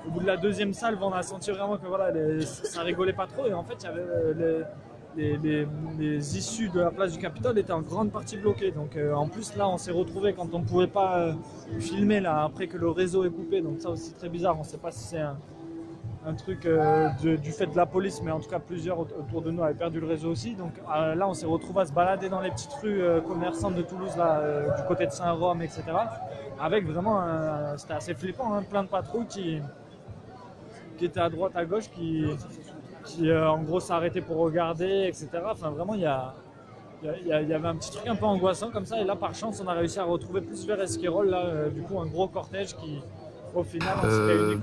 au bout de la deuxième salve, on a senti vraiment que voilà, ça rigolait pas trop. Et en fait, il y avait les issues de la place du Capitole étaient en grande partie bloquées. Donc en plus, là, on s'est retrouvé quand on ne pouvait pas filmer là, après que le réseau est coupé. Donc ça aussi, très bizarre. On ne sait pas si c'est un truc du fait de la police, mais en tout cas plusieurs autour de nous avaient perdu le réseau aussi. Donc là, on s'est retrouvé à se balader dans les petites rues commerçantes de Toulouse, là, du côté de Saint-Rome, etc. Avec vraiment, c'était assez flippant, hein, plein de patrouilles qui étaient à droite, à gauche, qui en gros s'arrêtaient pour regarder, etc. Enfin, vraiment, il y avait un petit truc un peu angoissant comme ça. Et là, par chance, on a réussi à retrouver plus vers Esquirol, là, du coup, un gros cortège qui...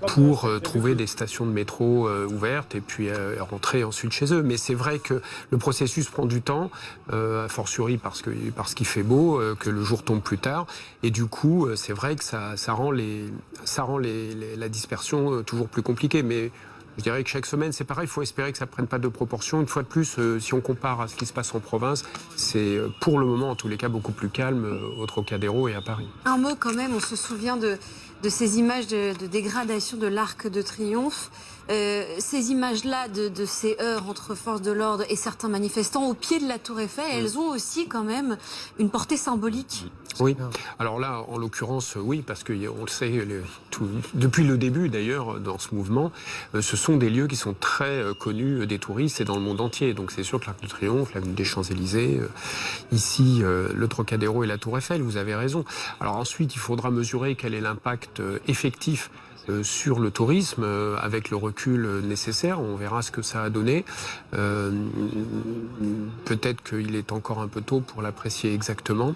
pour trouver des stations de métro ouvertes et puis rentrer ensuite chez eux. Mais c'est vrai que le processus prend du temps, a fortiori parce qu'il fait beau, que le jour tombe plus tard. Et du coup, c'est vrai que ça rend la dispersion toujours plus compliquée. Mais je dirais que chaque semaine, c'est pareil, il faut espérer que ça ne prenne pas de proportions. Une fois de plus, si on compare à ce qui se passe en province, c'est pour le moment, en tous les cas, beaucoup plus calme au Trocadéro et à Paris. Un mot quand même, on se souvient de ces images de dégradation de l'Arc de Triomphe. Ces images-là de ces heurts entre forces de l'ordre et certains manifestants au pied de la Tour Eiffel, elles ont aussi quand même une portée symbolique. Oui, alors là, en l'occurrence, oui, parce qu'on le sait, depuis le début d'ailleurs, dans ce mouvement, ce sont des lieux qui sont très connus des touristes et dans le monde entier. Donc c'est sûr que l'Arc de Triomphe, l'avenue des Champs-Élysées, ici, le Trocadéro et la Tour Eiffel, vous avez raison. Alors ensuite, il faudra mesurer quel est l'impact effectif sur le tourisme, avec le recul nécessaire. On verra ce que ça a donné. Peut-être qu'il est encore un peu tôt pour l'apprécier exactement.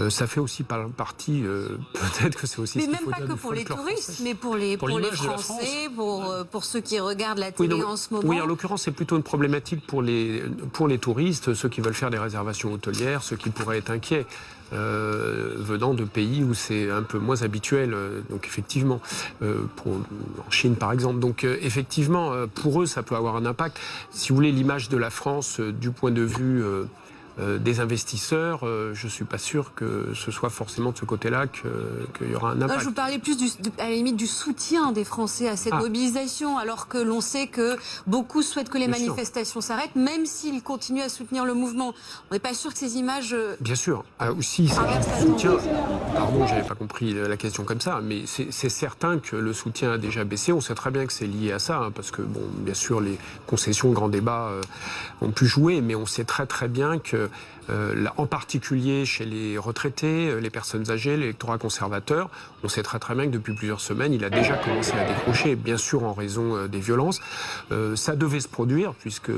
Ça fait aussi partie, peut-être que c'est aussi... Mais même pas que pour les touristes, mais pour les Français, pour ceux qui regardent la télé en ce moment. Oui, en l'occurrence, c'est plutôt une problématique pour les touristes, ceux qui veulent faire des réservations hôtelières, ceux qui pourraient être inquiets. Venant de pays où c'est un peu moins habituel, donc effectivement, en Chine par exemple. Donc effectivement, pour eux, ça peut avoir un impact. Si vous voulez, l'image de la France du point de vue des investisseurs, je ne suis pas sûr que ce soit forcément de ce côté-là qu'il y aura un impact. Non, je vous parlais plus à la limite du soutien des Français à cette mobilisation, alors que l'on sait que beaucoup souhaitent que les manifestations s'arrêtent, même s'ils continuent à soutenir le mouvement. On n'est pas sûr que ces images... Bien sûr. Aussi, c'est soutien... Pardon, je n'avais pas compris la question comme ça, mais c'est certain que le soutien a déjà baissé. On sait très bien que c'est lié à ça, hein, parce que, bon, bien sûr, les concessions, grands débats ont pu jouer, mais on sait très très bien que en particulier chez les retraités, les personnes âgées, l'électorat conservateur, on sait très très bien que depuis plusieurs semaines, il a déjà commencé à décrocher, bien sûr en raison des violences. Ça devait se produire, puisque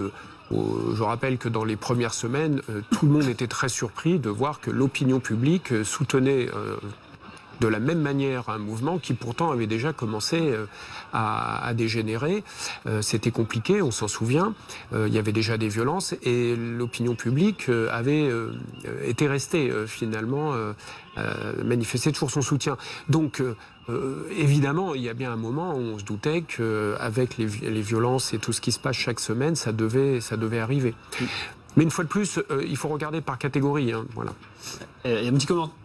je rappelle que dans les premières semaines, tout le monde était très surpris de voir que l'opinion publique soutenait de la même manière un mouvement qui pourtant avait déjà commencé à dégénérer. C'était compliqué, on s'en souvient. Il y avait déjà des violences et l'opinion publique avait été restée finalement manifester toujours son soutien. Donc évidemment, il y a bien un moment où on se doutait qu'avec les violences et tout ce qui se passe chaque semaine, ça devait arriver. Mais une fois de plus, il faut regarder par catégorie. Hein, voilà. Il y a un petit commentaire.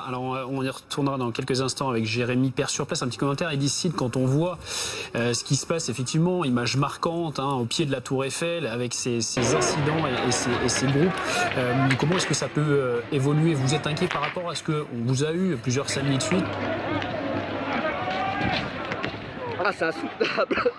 Alors on y retournera dans quelques instants avec Jérémy Père sur place. Un petit commentaire, Edicide, quand on voit ce qui se passe, effectivement, image marquante au pied de la Tour Eiffel avec ces incidents et ces groupes. Comment est-ce que ça peut évoluer? Vous êtes inquiet par rapport à ce qu'on vous a eu plusieurs samedis de suite? Ah, c'est insoutenable.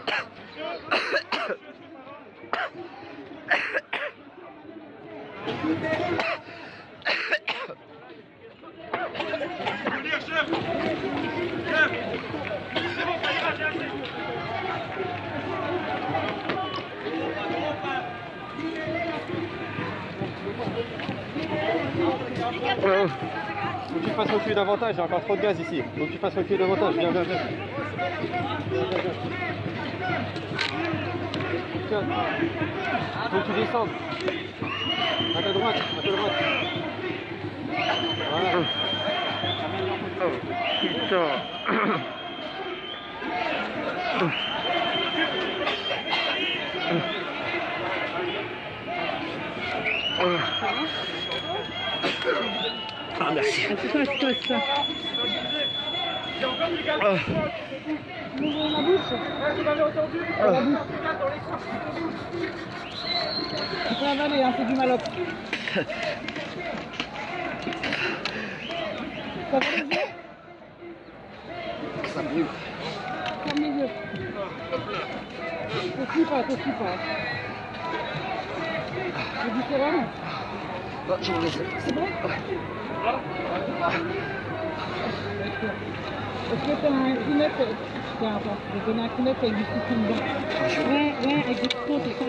Faut que tu fasses reculer davantage, il y a encore trop de gaz ici. Faut que tu fasses reculer davantage, viens. Tiens. Faut que tu descendes. À ta droite. Voilà. Oh, putain. Ah, merci. Assis-toi. bouche. Dans la bouche. Tu peux avaler, hein, c'est du maloc. Ça va les yeux? Ça brûle. Ferme les yeux. T'essuie pas. C'est du sérum? Ah, j'en laisse. C'est bon? Est-ce que t'as un Kleenex? Tiens, attends, je vais te donner un Kleenex avec du citron dedans. Ouais, avec du citron, c'est ça.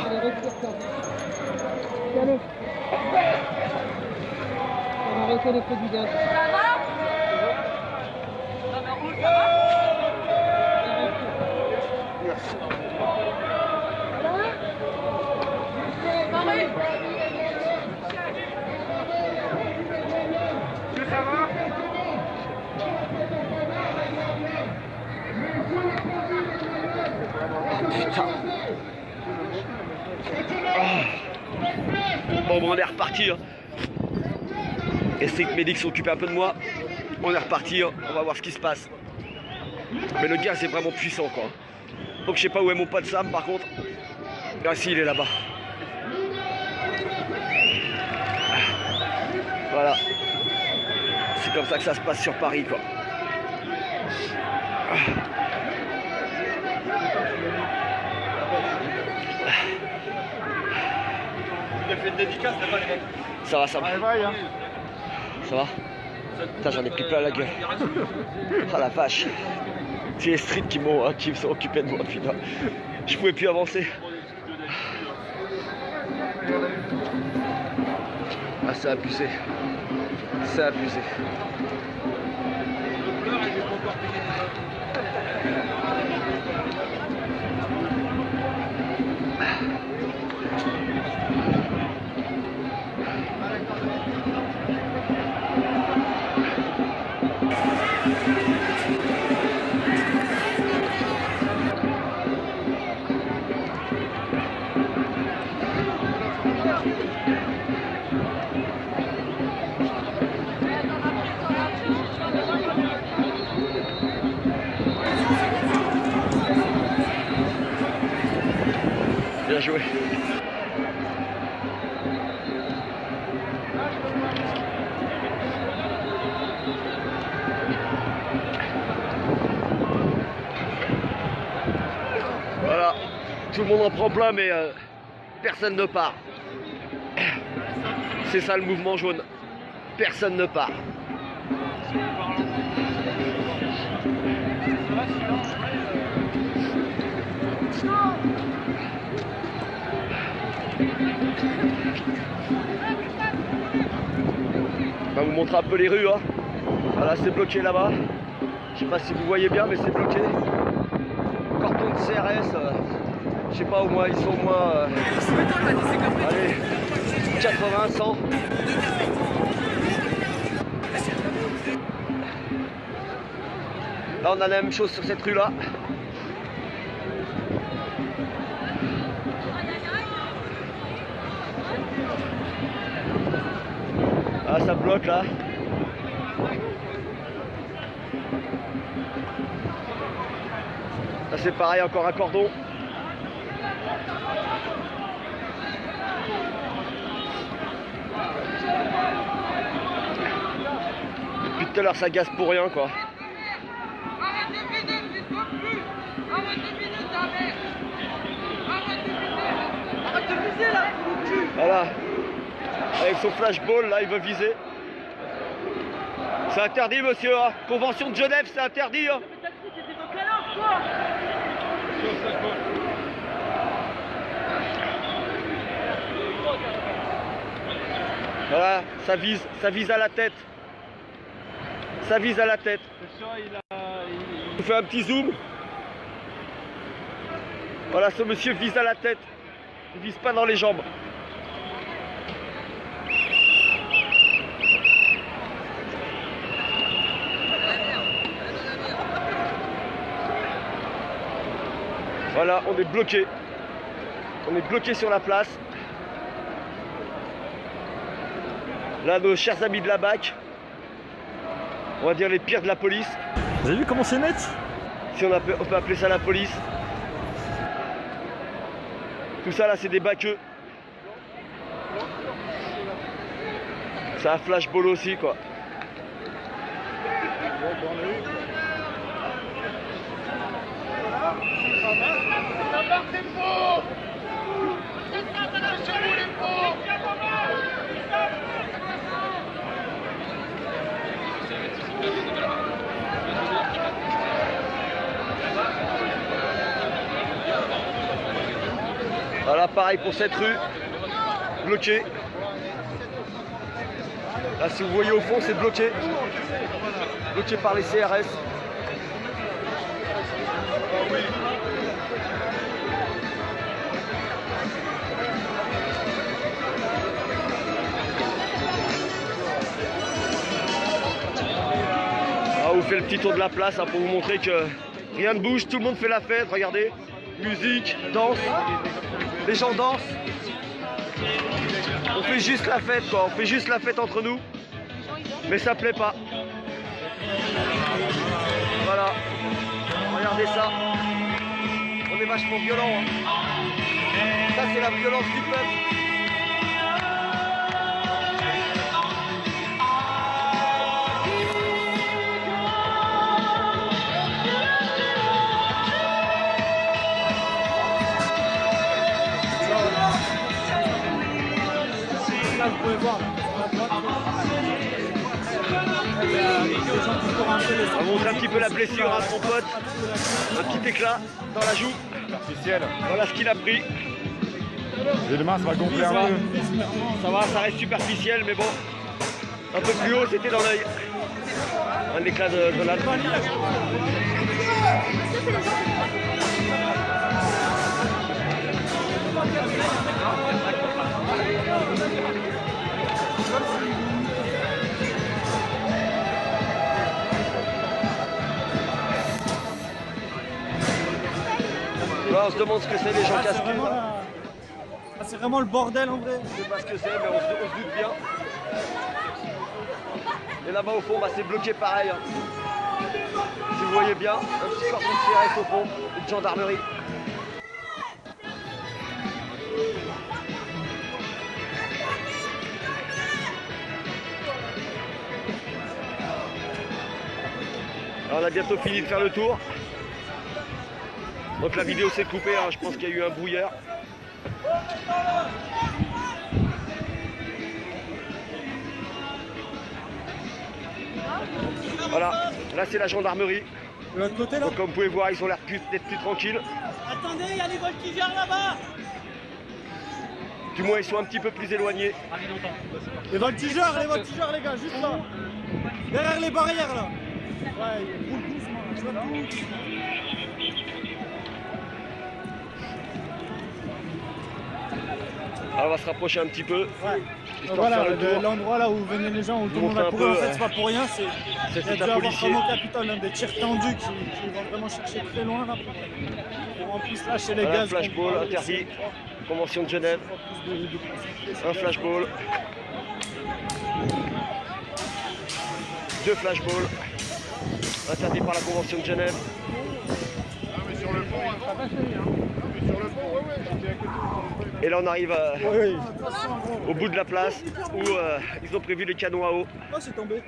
Allez, respire ça. Tiens-le. Ça va arrêter l'effet du gaz. Bon, on est reparti. Hein. Et c'est que Médic s'occupe un peu de moi. On est reparti, hein. On va voir ce qui se passe. Mais le gaz est vraiment puissant, quoi. Donc je sais pas où est mon pote Sam, par contre. Ah si, il est là-bas. Voilà. C'est comme ça que ça se passe sur Paris, quoi. Il a fait une dédicace, c'est pas les mecs. Ça va, Sam? Ça va? Putain, j'en ai pris plein la gueule. Ah la vache. C'est les streets qui me sont occupés de moi, putain. Je pouvais plus avancer. Ah, c'est abusé. C'est abusé. Bien joué. Voilà, tout le monde en prend plein, mais personne ne part. C'est ça le mouvement jaune. Personne ne part. On va vous montrer un peu les rues. Hein. Voilà, c'est bloqué là-bas. Je sais pas si vous voyez bien, mais c'est bloqué. Cordon de CRS. Je sais pas, au moins, ils sont au moins. Allez, 80, 100. Là, on a la même chose sur cette rue-là. Ah, ça bloque là. Là, c'est pareil, encore un cordon. Depuis tout à l'heure, ça gaze pour rien, quoi. Voilà. Avec son flashball, là, il veut viser. C'est interdit, monsieur. Hein. Convention de Genève, c'est interdit. Hein. Voilà, ça vise à la tête. Ça vise à la tête. Je fais un petit zoom. Voilà, ce monsieur vise à la tête. Il vise pas dans les jambes. Voilà, on est bloqué. On est bloqué sur la place. Là, nos chers amis de la BAC, on va dire les pires de la police. Vous avez vu comment c'est net? Si on peut appeler ça la police. Tout ça là, c'est des baqueux. C'est un flashball aussi, quoi. Voilà, pareil pour cette rue, bloquée. Là, si vous voyez au fond, c'est bloqué. Bloqué par les CRS. On vous fait le petit tour de la place hein, pour vous montrer que rien ne bouge, tout le monde fait la fête, regardez. Musique, danse, les gens dansent. On fait juste la fête quoi, on fait juste la fête entre nous. Mais ça plaît pas. Voilà. Regardez ça. On est vachement violent. Hein. Ça c'est la violence du peuple. Là, vous pouvez voir, on va montrer un petit peu la blessure à son pote. Un petit éclat dans la joue. Voilà ce qu'il a pris. Et demain, ça va gonfler un peu. Ça va, ça reste superficiel, mais bon. Un peu plus haut, c'était dans l'œil. Un éclat de l'Allemagne. Là, on se demande ce que c'est les gens casse-pieds. C'est vraiment le bordel en vrai. Je sais pas ce que c'est, mais on se doute bien. Et là-bas au fond, bah, c'est bloqué pareil. Hein. Si vous voyez bien, un petit cordon de CRS au fond, une gendarmerie. Alors, on a bientôt fini de faire le tour. Donc la vidéo s'est coupée, hein. Je pense qu'il y a eu un brouillard. Voilà, là c'est la gendarmerie. De l'autre côté là. Donc comme vous pouvez voir, ils ont l'air d'être plus tranquilles. Attendez, il y a les voltigeurs là-bas. Du moins ils sont un petit peu plus éloignés. Les voltigeurs les gars, juste là. Derrière les barrières là. Ouais, ils roulent doucement, tu vois tout. Alors on va se rapprocher un petit peu. Ouais. Histoire Voilà, de faire le tour. l'endroit là où venaient les gens, où tout le monde a couru, en fait c'est pas pour rien, c'est il y a C'était dû un avoir policier. comme au Capitole des tirs tendus qui vont vraiment chercher très loin là. Pour en plus lâcher les Voilà, gaz. un flashball interdit. Convention de Genève. Un flashball. 2 flashballs. Interdit par la Convention de Genève. Mais sur le pont, ça va chérie. Mais sur le pont, ouais, j'étais à côté. Et là on arrive Oui. au bout de la place où ils ont prévu les canons à eau. Oh c'est tombé.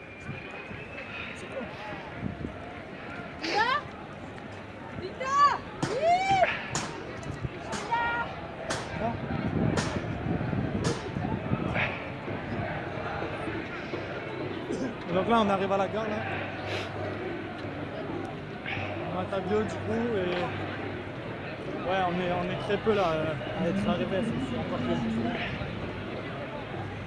Donc là on arrive à la gare là. On a un tableau du coup et ouais on est très peu là à être arrivé, c'est encore plus.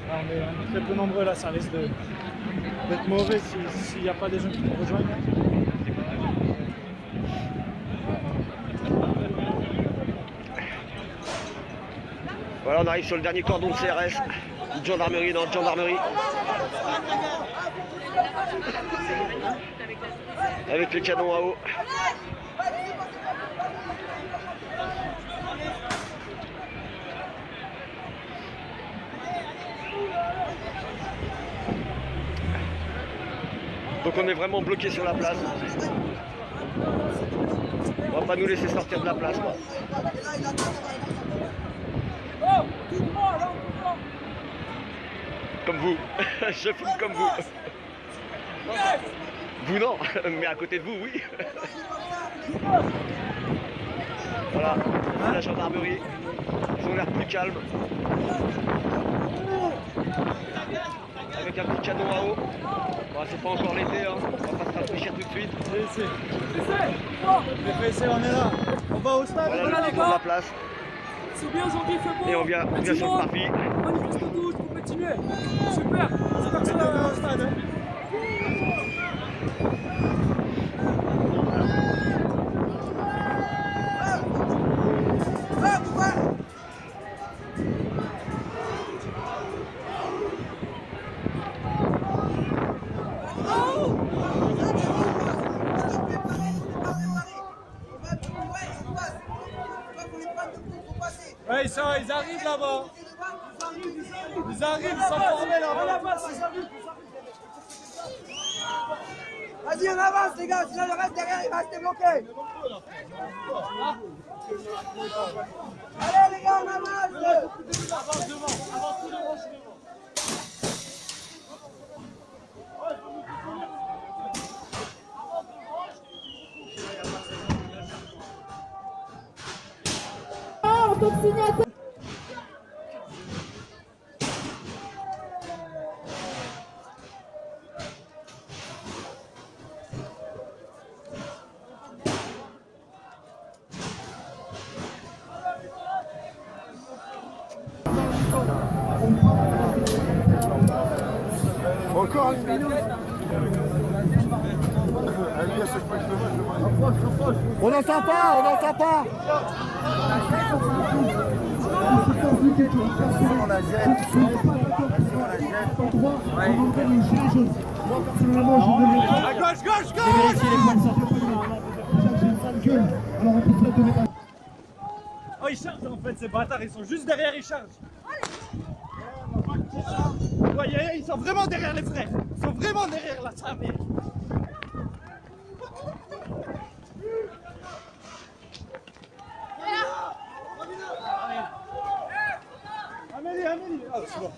Là, on est très peu nombreux là, ça risque d'être mauvais s'il n'y a pas des gens qui nous rejoignent. Voilà, on arrive sur le dernier cordon de CRS. Une gendarmerie dans une gendarmerie. Avec les canons à eau. Donc on est vraiment bloqué sur la place. On va pas nous laisser sortir de la place, quoi. Comme vous. Je filme comme vous. Vous non, mais à côté de vous, oui. Voilà, c'est la gendarmerie. Ils ont l'air plus calmes. Avec un petit canon à eau. Bon, c'est pas encore l'été, hein. On va pas se rafraîchir tout de suite. On est là. On va au stade. Voilà le tour de la place. C'est bien, Jean-Guy, c'est bon. Et on vient sur le parvis. Manifeste tous pour continuer. Super. C'est comme ça qu'on va au stade. Hein. Ouais, ils arrivent là-bas. Ils arrivent, ils sont formés là-bas. Vas-y, on avance les gars, sinon le reste derrière il va rester bloqué. Allez les gars, on avance. Encore une minute. On n'entend pas, on n'entend pas. On la jette. On la jette. À gauche, gauche, gauche. Oh, ils chargent en fait, ces bâtards, ils sont juste derrière, ils chargent. Ouais, ils sont vraiment derrière les frères. Ils sont vraiment derrière la famille. Amélie. Oh, c'est bon.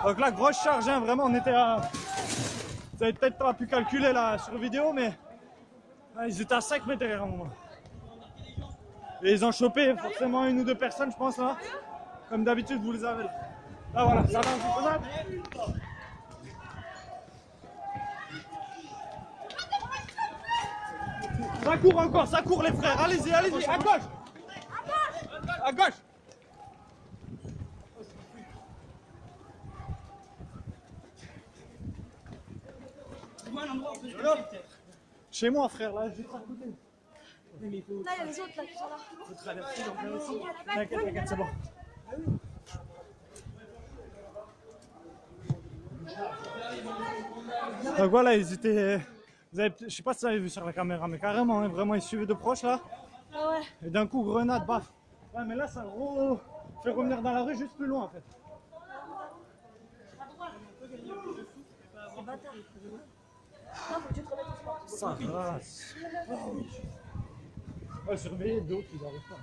Donc là, grosse charge, hein, vraiment, on était à... Vous avez peut-être pas pu calculer là sur vidéo, mais ils étaient à 5 mètres derrière un moment. Et ils ont chopé forcément une ou deux personnes, je pense, là. Comme d'habitude, vous les avez là. Là, voilà, ça va, c'est faisable. Ça court encore, ça court les frères, allez-y, à gauche. À gauche. Chez moi, frère, là, juste à côté. Là, il y a les autres là qui sont là. Faut traverser, donc là aussi. T'inquiète, c'est bon. Donc voilà, ils étaient. Je sais pas si vous avez vu sur la caméra, mais carrément, hein, vraiment, ils suivaient de proche là. Ah ouais. Et d'un coup, grenade, baf. Ouais, mais là, ça fait revenir dans la rue juste plus loin en fait. C'est bâtard. Non, faut que tu te remettes au sport. Ça race. Oh oui. Ouais, surveiller d'autres, ils n'arrivent pas.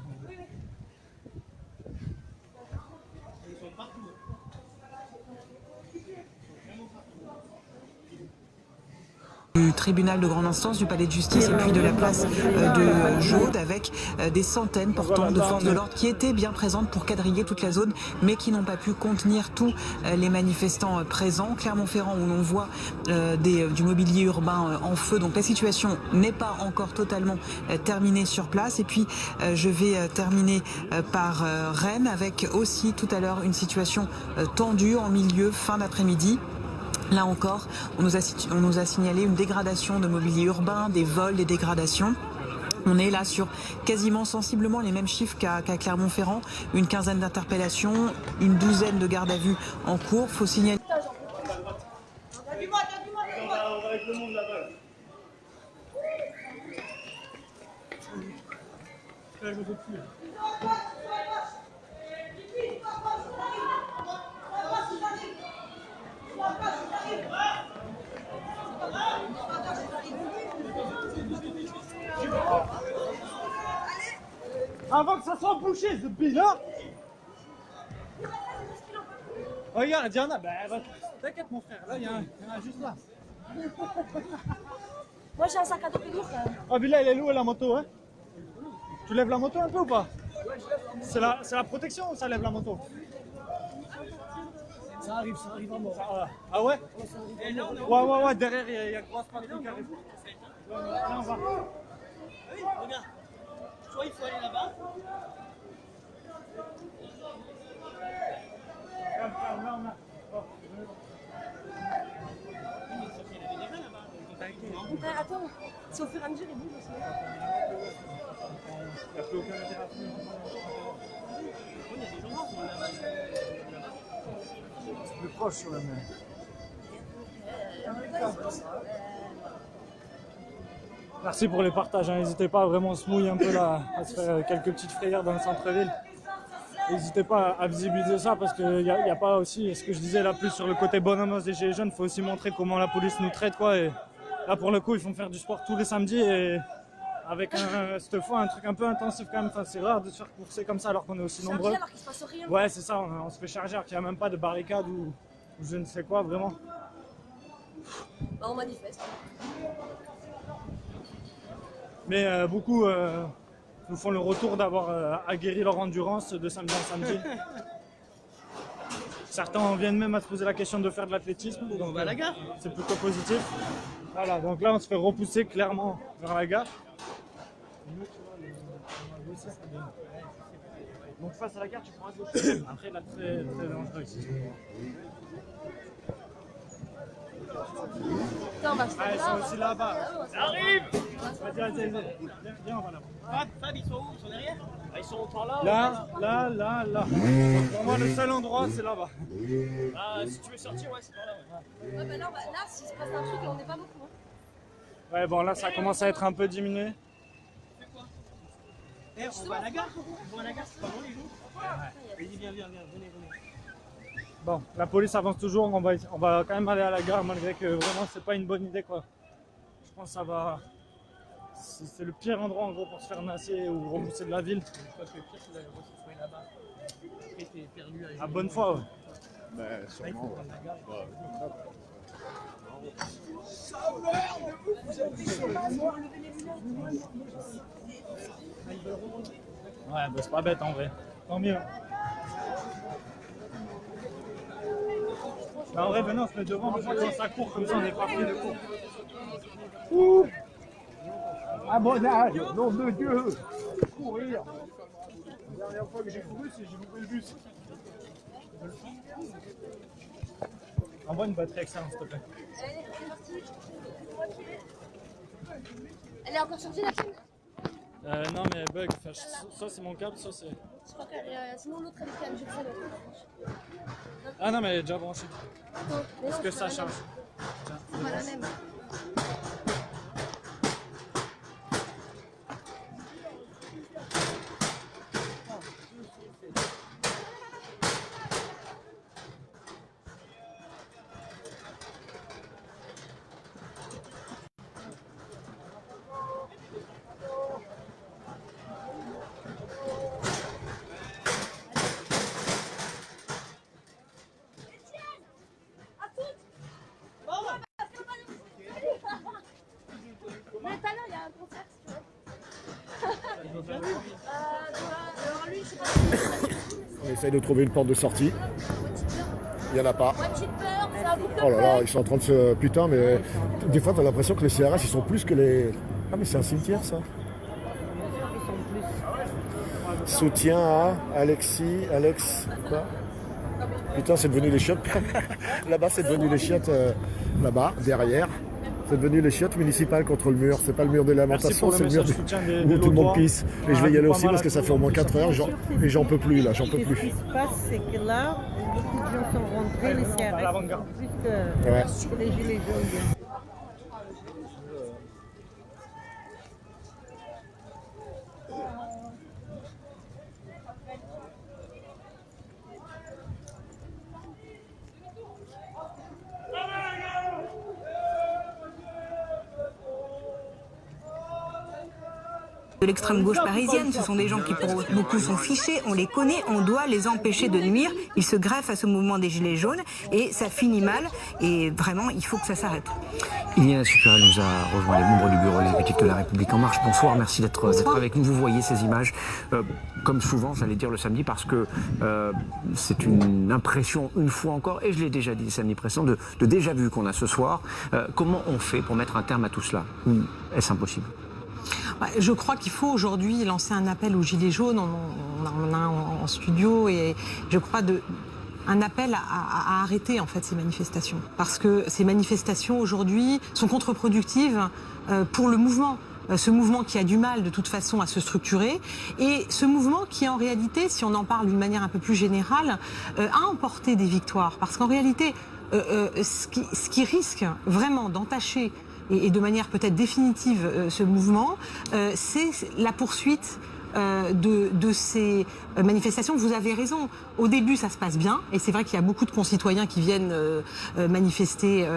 Ils sont partout. Du tribunal de grande instance, du palais de justice et puis de la place de Jaude avec des centaines pourtant de forces de l'ordre qui étaient bien présentes pour quadriller toute la zone mais qui n'ont pas pu contenir tous les manifestants présents. Clermont-Ferrand où l'on voit du mobilier urbain en feu, donc la situation n'est pas encore totalement terminée sur place. Et puis je vais terminer par Rennes avec aussi tout à l'heure une situation tendue en milieu fin d'après-midi. Là encore, on nous a signalé une dégradation de mobilier urbain, des vols, des dégradations. On est là sur quasiment sensiblement les mêmes chiffres qu'à Clermont-Ferrand. Une quinzaine d'interpellations, une douzaine de gardes à vue en cours. Faut signaler... Avec le monde là-bas. Je peux plus. ça soit bouché ce billard. Regarde, Diana, t'inquiète mon frère, là il y en a juste là. Moi j'ai un sac à dos plus lourd. Ah, mais là il est où la moto, hein? Tu lèves la moto un peu ou pas? C'est la protection ou ça lève la moto? Ça arrive à mort. Ah ouais? Ouais, derrière il y a une grosse patrouille qui arrive. Là on va. Oui, regarde. Soit il faut aller là-bas. Attends, c'est au fur et à mesure, il bouge aussi. Il n'y a plus aucun intérêt à finir. C'est plus proche sur la mer. Merci pour les partages, hein. N'hésitez pas à vraiment se mouiller un peu là, à se faire quelques petites frayeurs dans le centre-ville. N'hésitez pas à visibiliser ça parce qu'il n'y a pas aussi, ce que je disais là plus sur le côté bonhomme des Gilets jaunes, il faut aussi montrer comment la police nous traite quoi. Et là pour le coup ils font faire du sport tous les samedis et avec cette fois un truc un peu intensif quand même. Enfin, c'est rare de se faire courser comme ça alors qu'on est aussi nombreux. Alors qu'il se passe rien. Ouais c'est ça, on se fait charger alors qu'il n'y a même pas de barricade ou je ne sais quoi vraiment. Bah, on manifeste. Mais beaucoup nous font le retour d'avoir aguerri leur endurance de samedi en samedi. Certains viennent même à se poser la question de faire de l'athlétisme. On va à la gare. C'est plutôt positif. Voilà, donc là on se fait repousser clairement vers la gare. Donc face à la gare, tu prends à gauche. Après, là, très dangereux ici. Putain, on va Ah, ils sont aussi là-bas. Ça arrive. Vas-y, viens, on va là-bas. Fab, ils sont où? Ils sont derrière? Ah, ils sont par là. Là. Donc, pour moi, le seul endroit, c'est là-bas. Ah, si tu veux sortir, ouais, c'est par là. Ouais. Ouais, bah là, s'il se passe un truc, on n'est pas beaucoup. Hein. Ouais, bon, là, ça commence à être un peu diminué. Eh, on va à la gare. On va à la gare, c'est pas loin les gens. Vas-y, viens, venez. Bon, la police avance toujours, on va quand même aller à la gare malgré que vraiment c'est pas une bonne idée quoi. Je pense que ça va. C'est le pire endroit en gros pour se faire nasser ou repousser de la ville. Je crois que le pire c'est d'aller retrouver là-bas. Et t'es perdu à À bonne foi, ouais. Ben, sûrement. Ouais, bah c'est pas bête en vrai. Tant mieux. Bah, en vrai, venez, on se met devant, parce que quand ça court comme ça, on est pas pris de cours. Ouh! À mon âge, nom de Dieu! Courir! La dernière fois que j'ai couru, c'est j'ai loupé le bus. Envoie une batterie excellente, s'il te plaît. Allez, c'est parti. Elle est encore sortie la chaîne? Non, mais bug, ça c'est mon câble, ça c'est. Je crois qu'elle est. Sinon, l'autre elle est calme, j'ai que ça l'autre. Ah non, mais elle est déjà branchée. Non, mais Est-ce non, que c'est ça pas la charge? même. Tiens. C'est pas la même. Mais tout à l'heure, il y a un concert, si tu veux. Alors lui, je sais pas. On essaye de trouver une porte de sortie. Il n'y en a pas. Moi, petite peur, c'est un boucle de Oh là là, peur. ils sont en train de se... Putain, mais des fois, t'as l'impression que les CRS, ils sont plus que les... Ah, mais c'est un cimetière, ça. Soutien à Alex... Quoi? Putain, c'est devenu les chiottes. Là-bas, c'est devenu les chiottes, là-bas, derrière. C'est devenu les chiottes municipales contre le mur. C'est pas le mur des lamentations, c'est le mur où tout le monde pisse. Et je vais y aller aussi parce que ça fait au moins 4 heures et j'en peux plus, là, j'en peux Ce qui plus. se passe, c'est que là, beaucoup de gens sont rentrés, les CRS, plus que les gilets jaunes. de l'extrême gauche parisienne. Ce sont des gens qui pour beaucoup sont fichés, on les connaît, on doit les empêcher de nuire. Ils se greffent à ce mouvement des Gilets jaunes et ça finit mal et vraiment il faut que ça s'arrête. Iliana Tchoukarel nous a rejoint, les membres du bureau exécutif de La République En Marche. Bonsoir, merci d'être avec nous. Vous voyez ces images, comme souvent, j'allais dire le samedi, parce que c'est une impression, une fois encore, et je l'ai déjà dit le samedi précédent, de déjà-vu qu'on a ce soir. Comment on fait pour mettre un terme à tout cela? Ou est-ce impossible? Je crois qu'il faut aujourd'hui lancer un appel aux Gilets jaunes. On a en studio et je crois un appel à arrêter en fait ces manifestations. Parce que ces manifestations aujourd'hui sont contre-productives pour le mouvement. Ce mouvement qui a du mal de toute façon à se structurer et ce mouvement qui en réalité, si on en parle d'une manière un peu plus générale, a emporté des victoires. Parce qu'en réalité, ce qui risque vraiment d'entacher et de manière peut-être définitive ce mouvement, c'est la poursuite de ces manifestations. Vous avez raison, au début ça se passe bien et c'est vrai qu'il y a beaucoup de concitoyens qui viennent manifester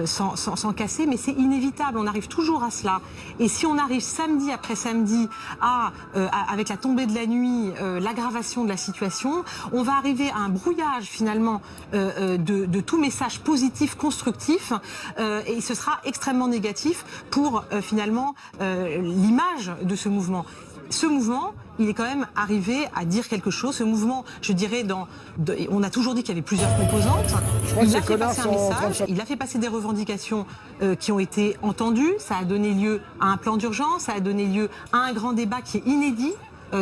sans casser, mais c'est inévitable, on arrive toujours à cela. Et si on arrive samedi après samedi avec la tombée de la nuit, l'aggravation de la situation, on va arriver à un brouillage finalement de tout message positif, constructif, et ce sera extrêmement négatif pour finalement l'image de ce mouvement. Ce mouvement, il est quand même arrivé à dire quelque chose. Ce mouvement, je dirais, on a toujours dit qu'il y avait plusieurs composantes. Il a fait passer un message, il a fait passer des revendications qui ont été entendues. Ça a donné lieu à un plan d'urgence, ça a donné lieu à un grand débat qui est inédit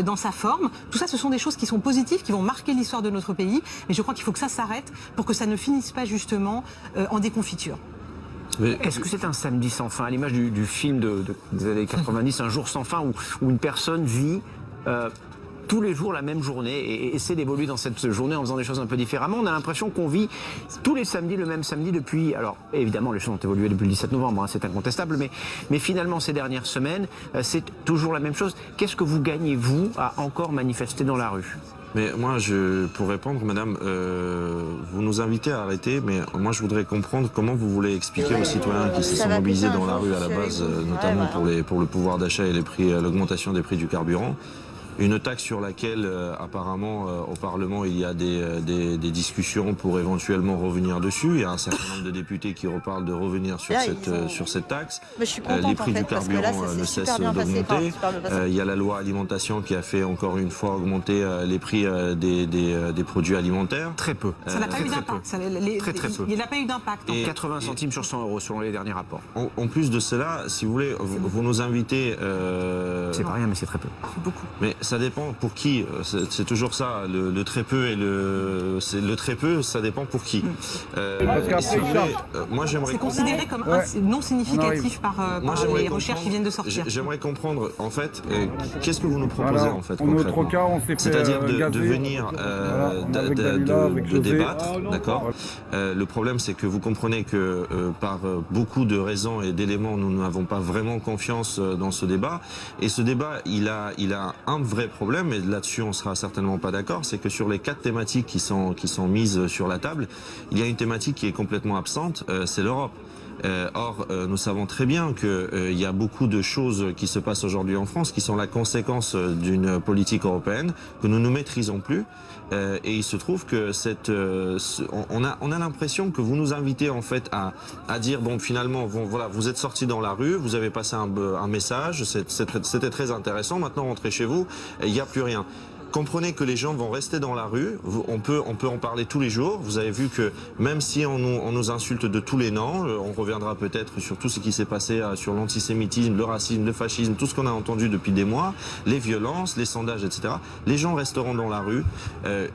dans sa forme. Tout ça, ce sont des choses qui sont positives, qui vont marquer l'histoire de notre pays. Mais je crois qu'il faut que ça s'arrête pour que ça ne finisse pas justement en déconfiture. Est-ce que c'est un samedi sans fin, à l'image du film des années 90, Un jour sans fin, où une personne vit tous les jours la même journée et essaie d'évoluer dans cette journée en faisant des choses un peu différemment? On a l'impression qu'on vit tous les samedis le même samedi depuis... Alors évidemment, les choses ont évolué depuis le 17 novembre, hein, c'est incontestable, mais finalement ces dernières semaines, c'est toujours la même chose. Qu'est-ce que vous gagnez, vous, à encore manifester dans la rue? Mais moi, pour répondre, madame, vous nous invitez à arrêter, mais moi je voudrais comprendre comment vous voulez expliquer aux citoyens qui se sont mobilisés dans la rue à la base, notamment pour le pouvoir d'achat et l'augmentation des prix du carburant, une taxe sur laquelle apparemment au Parlement il y a des discussions pour éventuellement revenir dessus. Il y a un certain nombre de députés qui reparlent de revenir sur cette taxe. Les prix du carburant ne cessent d'augmenter. Il y a la loi alimentation qui a fait encore une fois augmenter les prix des produits alimentaires. Très peu. Ça n'a pas eu d'impact. Très peu. Il n'a pas eu d'impact. 80 centimes sur 100 euros selon les derniers rapports. En plus de cela, si vous voulez, vous nous invitez... C'est pas rien, mais c'est très peu. C'est beaucoup. Mais ça dépend pour qui. C'est toujours ça. Le très peu et le très peu, ça dépend pour qui. Moi, j'aimerais. C'est considéré comme non significatif par les recherches qui viennent de sortir. J'aimerais comprendre, en fait, qu'est-ce que vous nous proposez en fait concrètement. Notre cas, on s'est fait c'est-à-dire de venir de débattre, d'accord. Le problème, c'est que vous comprenez que par beaucoup de raisons et d'éléments, nous n'avons pas vraiment confiance dans ce débat. Et ce débat, il a un vrai problème, et là-dessus on sera certainement pas d'accord, c'est que sur les 4 thématiques qui sont mises sur la table, il y a une thématique qui est complètement absente, c'est l'Europe. Or, nous savons très bien qu'il y a beaucoup de choses qui se passent aujourd'hui en France qui sont la conséquence d'une politique européenne que nous ne maîtrisons plus. Et il se trouve que on a l'impression que vous nous invitez en fait à dire bon finalement voilà, vous êtes sortis dans la rue, vous avez passé un message, c'était très intéressant, maintenant rentrez chez vous, il n'y a plus rien. Comprenez que les gens vont rester dans la rue, on peut en parler tous les jours. Vous avez vu que même si on nous insulte de tous les noms, on reviendra peut-être sur tout ce qui s'est passé sur l'antisémitisme, le racisme, le fascisme, tout ce qu'on a entendu depuis des mois, les violences, les sondages, etc. Les gens resteront dans la rue,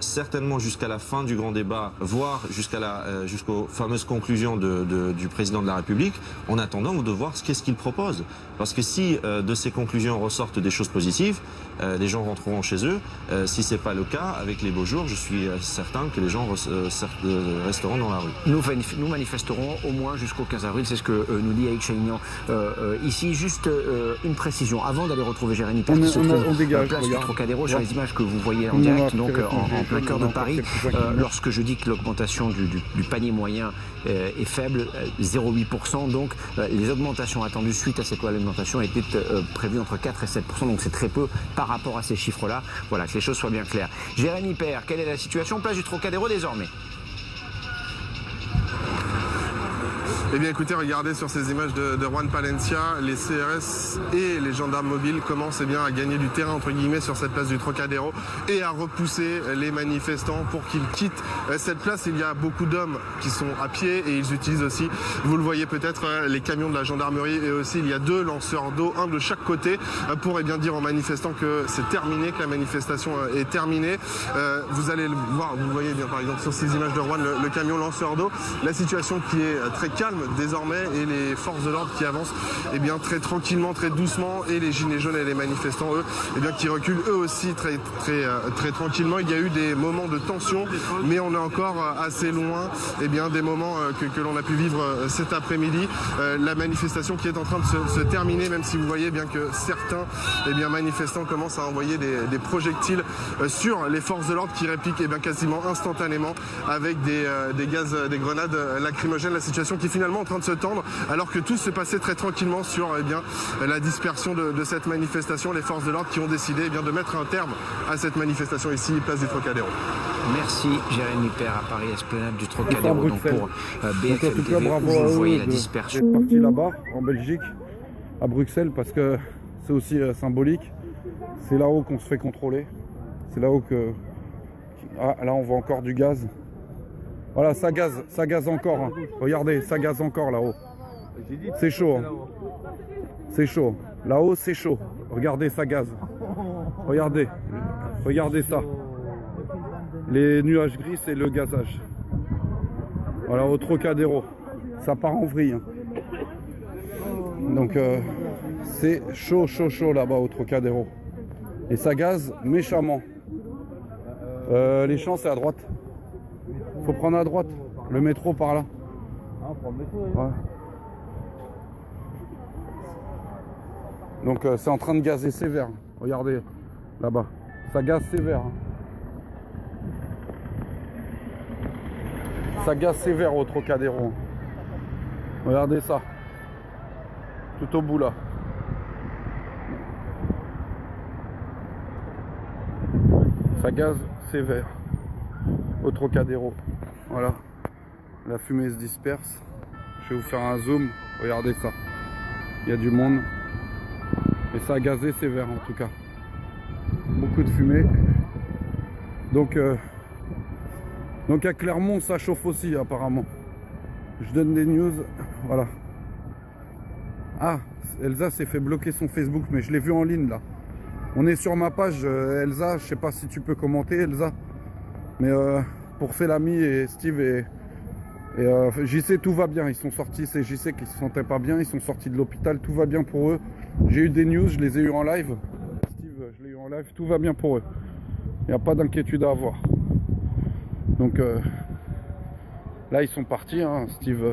certainement jusqu'à la fin du grand débat, voire jusqu'aux fameuses conclusions du président de la République, en attendant de voir qu'est-ce qu'il propose. Parce que si de ces conclusions ressortent des choses positives, les gens rentreront chez eux. Si c'est pas le cas, avec les beaux jours, je suis certain que les gens resteront dans la rue. Nous manifesterons au moins jusqu'au 15 avril, c'est ce que nous dit Aïk Chaignan. Ici, juste une précision, avant d'aller retrouver Jérémy Père, qui se trouve place du Trocadéro, sur les images que vous voyez en direct, donc en plein cœur de Paris, lorsque je dis que l'augmentation du panier moyen est faible, 0,8%, donc les augmentations attendues suite à cette loi d'alimentation étaient prévues entre 4 et 7%, donc c'est très peu par rapport à ces chiffres-là. Voilà, que les choses soient bien claires. Jérémy Père, quelle est la situation place du Trocadéro désormais? Eh bien écoutez, regardez sur ces images de Juan Palencia, les CRS et les gendarmes mobiles commencent à gagner du terrain entre guillemets sur cette place du Trocadéro et à repousser les manifestants pour qu'ils quittent cette place. Il y a beaucoup d'hommes qui sont à pied et ils utilisent aussi, vous le voyez peut-être, les camions de la gendarmerie et aussi il y a 2 lanceurs d'eau, un de chaque côté pour dire aux manifestants que c'est terminé, que la manifestation est terminée. Vous allez le voir, vous voyez bien par exemple sur ces images de Juan le camion lanceur d'eau, la situation qui est très calme désormais et les forces de l'ordre qui avancent très tranquillement, très doucement et les gilets jaunes et les manifestants eux qui reculent eux aussi très tranquillement. Il y a eu des moments de tension mais on est encore assez loin des moments que l'on a pu vivre cet après-midi. La manifestation qui est en train de se terminer, même si vous voyez bien que certains manifestants commencent à envoyer des projectiles sur les forces de l'ordre qui répliquent quasiment instantanément avec des gaz, des grenades lacrymogènes. La situation qui finalement en train de se tendre alors que tout se passait très tranquillement sur la dispersion de cette manifestation. Les forces de l'ordre qui ont décidé de mettre un terme à cette manifestation ici, place du Trocadéro. Merci Jérémy Père à Paris, esplanade du Trocadéro. Donc pour BFM en tout cas, TV, bravo vous à voyez eux la dispersion. d'être partis là-bas, en Belgique, à Bruxelles, parce que c'est aussi symbolique. C'est là-haut qu'on se fait contrôler. C'est là-haut que... Ah, là on voit encore du gaz. Voilà, ça gaze encore. Hein. Regardez, ça gaze encore là-haut. C'est chaud. Hein. C'est chaud. Là-haut, c'est chaud. Regardez, ça gaze. Regardez. Regardez ça. Les nuages gris, c'est le gazage. Voilà, au Trocadéro. Ça part en vrille. Hein. Donc, c'est chaud là-bas au Trocadéro. Et ça gaze méchamment. Les champs, c'est à droite. Faut prendre à droite, le métro par là. Ouais. Donc c'est en train de gazer sévère. Regardez là-bas, ça gaze sévère. Ça gaze sévère au Trocadéro. Regardez ça, tout au bout là. Ça gaze sévère au Trocadéro. Voilà, la fumée se disperse. Je vais vous faire un zoom, regardez ça. Il y a du monde. Et ça a gazé sévère en tout cas. Beaucoup de fumée. Donc à Clermont ça chauffe aussi apparemment. Je donne des news, voilà. Ah, Elsa s'est fait bloquer son Facebook, mais je l'ai vu en ligne là. On est sur ma page Elsa, je sais pas si tu peux commenter Elsa. Mais pour Selami et Steve et JC, tout va bien. Ils sont sortis, c'est JC qui se sentait pas bien, ils sont sortis de l'hôpital, tout va bien pour eux. J'ai eu des news, je les ai eu en live. Steve, je l'ai eu en live, tout va bien pour eux. Il n'y a pas d'inquiétude à avoir. Donc là ils sont partis, hein, Steve,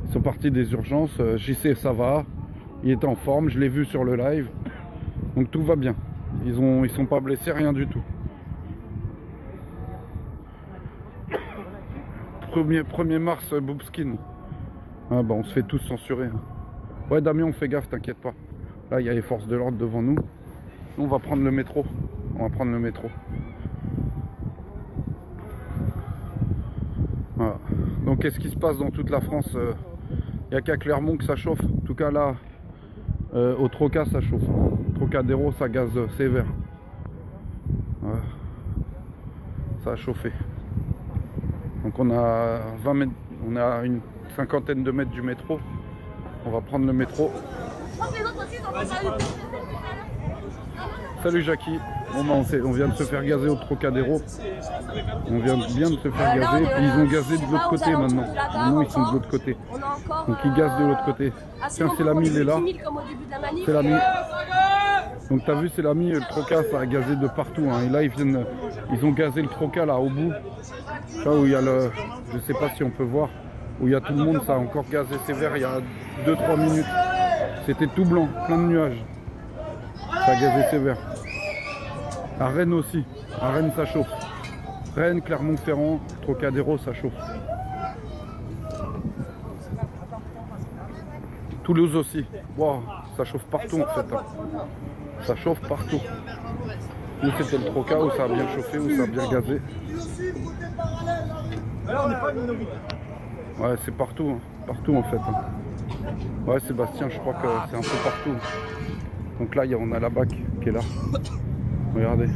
ils sont partis des urgences. JC ça va, il était en forme, je l'ai vu sur le live. Donc tout va bien. Ils sont pas blessés, rien du tout. 1er mars, Boobskin. Ah bah on se fait tous censurer. Hein. Ouais Damien, on fait gaffe, t'inquiète pas. Là il y a les forces de l'ordre devant nous. On va prendre le métro. On va prendre le métro. Voilà. Donc qu'est-ce qui se passe dans toute la France? Il n'y a qu'à Clermont que ça chauffe. En tout cas là, au Troca ça chauffe. Trocadéro ça gaze sévère. Voilà. Ça a chauffé. Donc on a 20 mètres, on a une cinquantaine de mètres du métro. On va prendre le métro. Salut Jackie. Bon bah on vient de se faire gazer au Trocadéro. On vient bien de se faire gazer. Et ils ont gazé de l'autre côté maintenant. Maintenant ils sont de l'autre côté. Donc ils gazent de l'autre côté. Tiens, c'est l'ami, il est là. C'est l'ami. Donc t'as vu, c'est l'ami, le Troca, ça a gazé de partout. Hein. Et là, ils ont gazé le Troca là au bout. Là où il y a le, je sais pas si on peut voir, où il y a tout le monde, ça a encore gazé sévère il y a 2-3 minutes. C'était tout blanc, plein de nuages. Ça a gazé sévère. À Rennes aussi. À Rennes, ça chauffe. Rennes, Clermont-Ferrand, Trocadéro, ça chauffe. Toulouse aussi. Wow, ça chauffe partout en fait. Hein. Ça chauffe partout. Nous c'était le Troca où ça a bien chauffé, où ça a bien gazé. Ouais, c'est partout. Hein. Partout en fait. Hein. Ouais, Sébastien, je crois que c'est un peu partout. Donc là, on a la BAC qui est là. Regardez. Donc,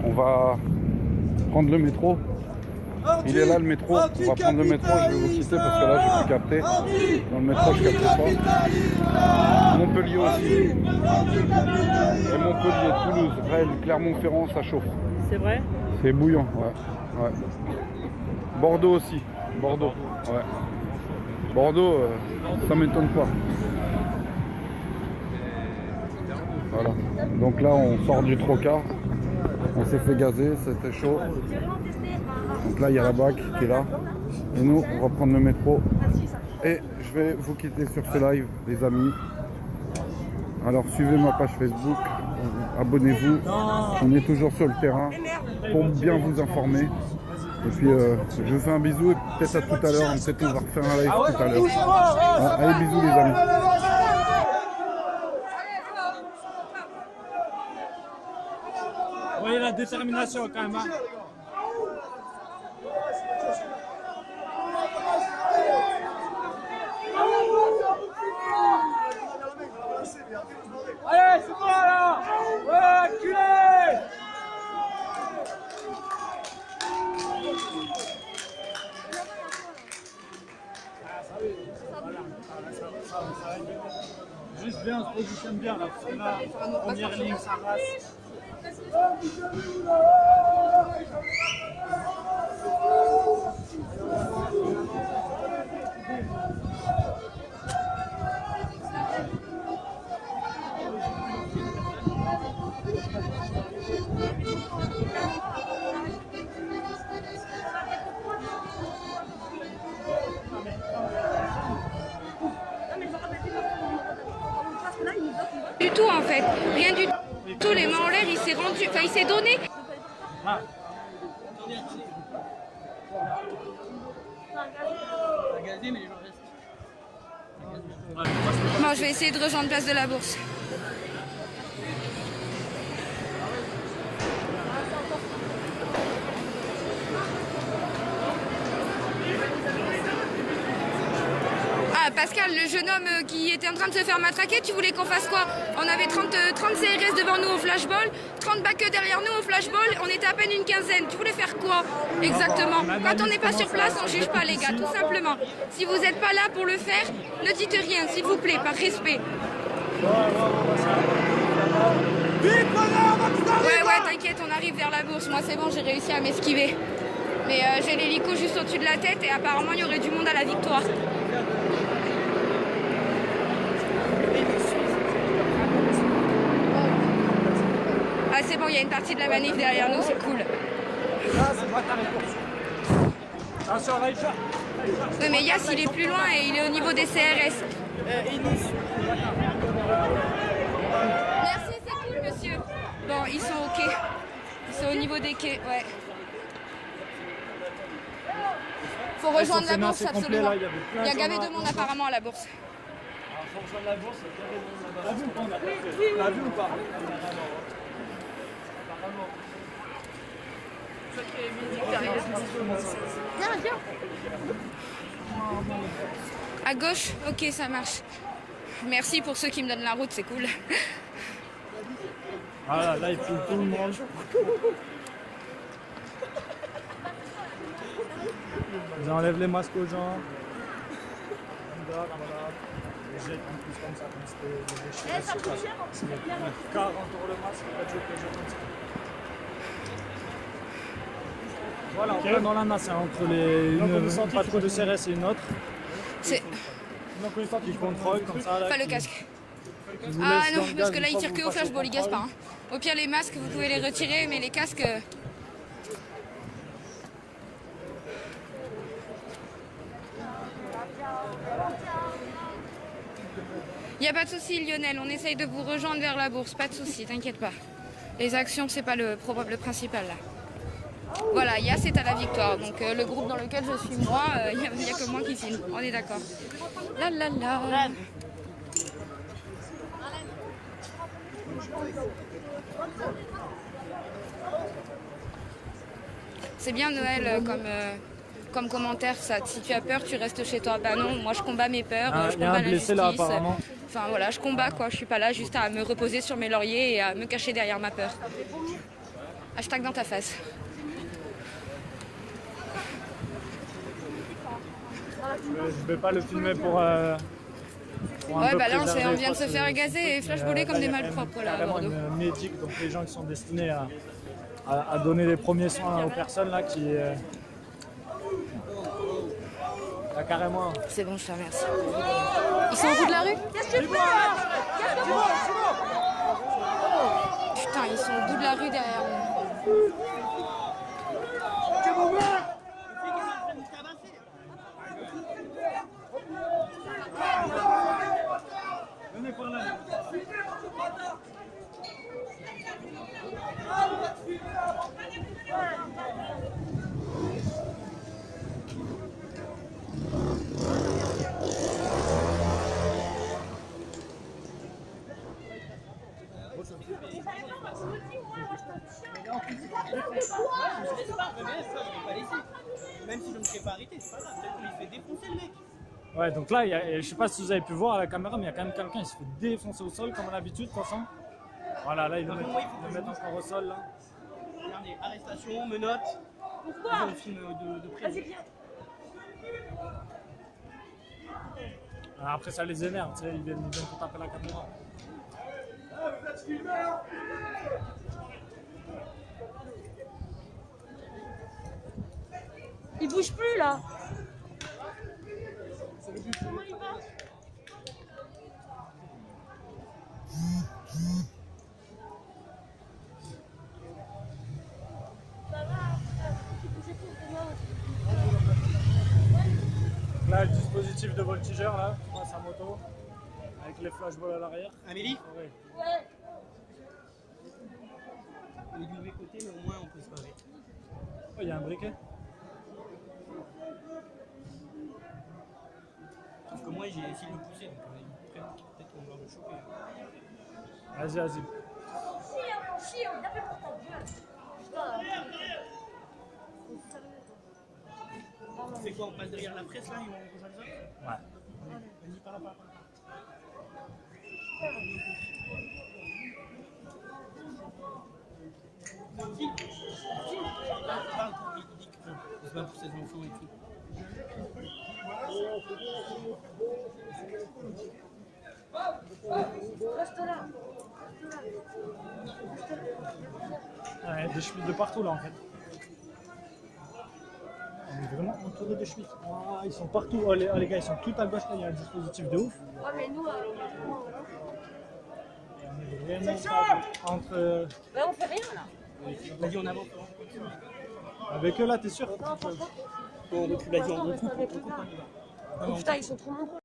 on va prendre le métro. Il est là le métro, on va prendre le métro, je vais vous quitter parce que là je peux capter. Dans le métro je capte pas. Montpellier aussi. Et Montpellier, Toulouse, Rennes, Clermont-Ferrand, ça chauffe. C'est vrai? C'est bouillant, ouais. Bordeaux aussi, Bordeaux, ouais. Bordeaux, ça m'étonne pas. Voilà. Donc là on sort du Troca. On s'est fait gazer, c'était chaud. Donc là, il y a la BAC qui est là. Et nous, on va prendre le métro. Et je vais vous quitter sur ce live, les amis. Alors, suivez ma page Facebook. Abonnez-vous. On est toujours sur le terrain pour bien vous informer. Et puis, je vous fais un bisou et peut-être à tout à l'heure. Peut-être on va refaire un live tout à l'heure. Allez, bisous les amis. Vous voyez la détermination quand même. Hein. Allez, c'est bon là! Ouais, culé! Juste bien, on se positionne bien là, parce que là, première ligne, ça rase. Du tout en fait, rien du tout, les mains en l'air, il s'est rendu, enfin il s'est donné. Bon, je vais essayer de rejoindre Place de la Bourse. Ah, Pascal, le jeune homme qui était en train de se faire matraquer, tu voulais qu'on fasse quoi? On avait 30 CRS devant nous au flashball, 30 bacs derrière nous au flashball, on était à peine une quinzaine. Tu voulais faire quoi exactement? Quand on n'est pas sur place, on ne juge pas les gars, tout simplement. Si vous n'êtes pas là pour le faire, ne dites rien, s'il vous plaît, par respect. Ouais, t'inquiète, on arrive vers la bourse. Moi, c'est bon, j'ai réussi à m'esquiver. Mais j'ai l'hélico juste au-dessus de la tête et apparemment, il y aurait du monde à la victoire. Ah, c'est bon, il y a une partie de la manif derrière nous, c'est cool. Oui, mais Yass, il est plus loin et il est au niveau des CRS. Merci, c'est cool, monsieur. Bon, ils sont au quai. Ils sont au niveau des quais, ouais. Faut rejoindre la bourse, absolument. Il y a gavé de monde apparemment à la bourse. Faut rejoindre la bourse, il y a gavé de monde là-bas. T'as vu ou pas? Viens. À gauche? Ok, ça marche. Merci pour ceux qui me donnent la route, c'est cool. Voilà, là il fout tout le monde. Ils enlèvent les masques aux gens. Voilà. Les jettent en plus comme ça, comme c'était des déchets. C'est le car entoure le masque, pas de jeter comme ça. Voilà, on est dans la masse entre une patrouille de CRS et une autre. Donc une fois qu'ils contrôlent comme ça. Là, Pas le casque. vous Ah laissent non, dans le parce gaz que là une ils fois tirent que que vous au passez flashball, ils gassent pas. contrôle. Au pire les masques vous pouvez les retirer, mais les casques... Il n'y a pas de souci Lionel, on essaye de vous rejoindre vers la bourse, pas de souci, t'inquiète pas. Les actions, c'est pas le principal là. Voilà, Yas est à la victoire, donc le groupe dans lequel je suis moi, il n'y a que moi qui filme, on est d'accord. La la la. C'est bien Noël comme commentaire, ça. Si tu as peur, tu restes chez toi. Bah non, moi je combats mes peurs, je Il y a combats un blessé l'injustice. là apparemment. Enfin voilà, je combats quoi, je suis pas là juste à me reposer sur mes lauriers et à me cacher derrière ma peur. Hashtag dans ta face. Je vais pas le filmer pour un Ouais, peu bah là préserver, on vient de quoi, se faire gazer et flashballer comme là, des il y a malpropres là à carrément Bordeaux. une médic, donc les gens qui sont destinés à donner les premiers soins aux personnes là qui... Là, carrément... C'est bon, je te remercie. Ils sont au bout de la rue? Qu'est-ce que tu fais là? Putain, ils sont au bout de la rue derrière nous. Venez par là. Même si je ne me serais pas arrêté, c'est pas grave, peut-être qu'il se fait défoncer le mec. Ouais, donc là, je sais pas si vous avez pu voir à la caméra, mais il y a quand même quelqu'un qui se fait défoncer au sol comme à l'habitude, de toute façon. Voilà, là, ils le mettent encore au sol. Là. Regardez, arrestation, menottes. Pourquoi? On filme de près. Vas-y, viens. Alors après, ça les énerve, tu sais, ils viennent pour taper la caméra. Il bouge plus là. Comment il va? Ça va, il bougeait plus de moi. Là, le dispositif de voltigeur, là, tu vois sa moto, avec les flashballs à l'arrière. Amélie? Ouais. Ouais. On est du mauvais côté, mais au moins on peut se barrer. Oh, il y a un briquet. Sauf que moi j'ai essayé de le pousser, donc peut-être qu'on va le choper. Vas-y, vas-y. Chie, on a fait pour ta gueule. Tu fais quoi? On passe derrière la presse là et on rejoint les autres? Ouais. Vas-y, par là, par là. Il se bat pour ses enfants et tout. Reste là. Ouais, des chevilles de partout là en fait. On est vraiment entouré de chevilles. Ah, ils sont partout. Oh, les gars, ils sont tout à gauche là, il y a un dispositif de ouf. Ouais, mais nous, On est vraiment entre. bah, on fait rien là. Vas-y, on avance. Avec eux là, t'es sûr? Bon, on recule, vas-y, on recoupe, on y va. Oh, putain, ils sont trop nombreux.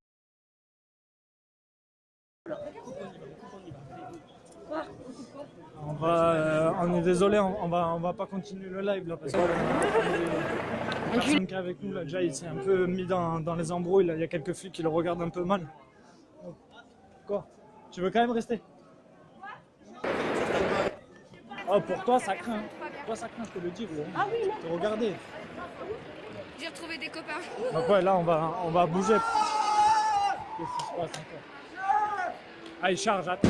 On est désolé, on va pas continuer le live là parce que la personne qui est avec nous là, déjà il s'est un peu mis dans les embrouilles là. Il y a quelques flics qui le regardent un peu mal. Quoi? Tu veux quand même rester? Oh, pour toi ça craint. Toi ça craint, je te le dis gros. Ah oui, là. Te regarder. J'ai retrouvé des copains. Donc ouais, là on va bouger. Qu'est-ce qui se passe encore? Ah, il charge, attends.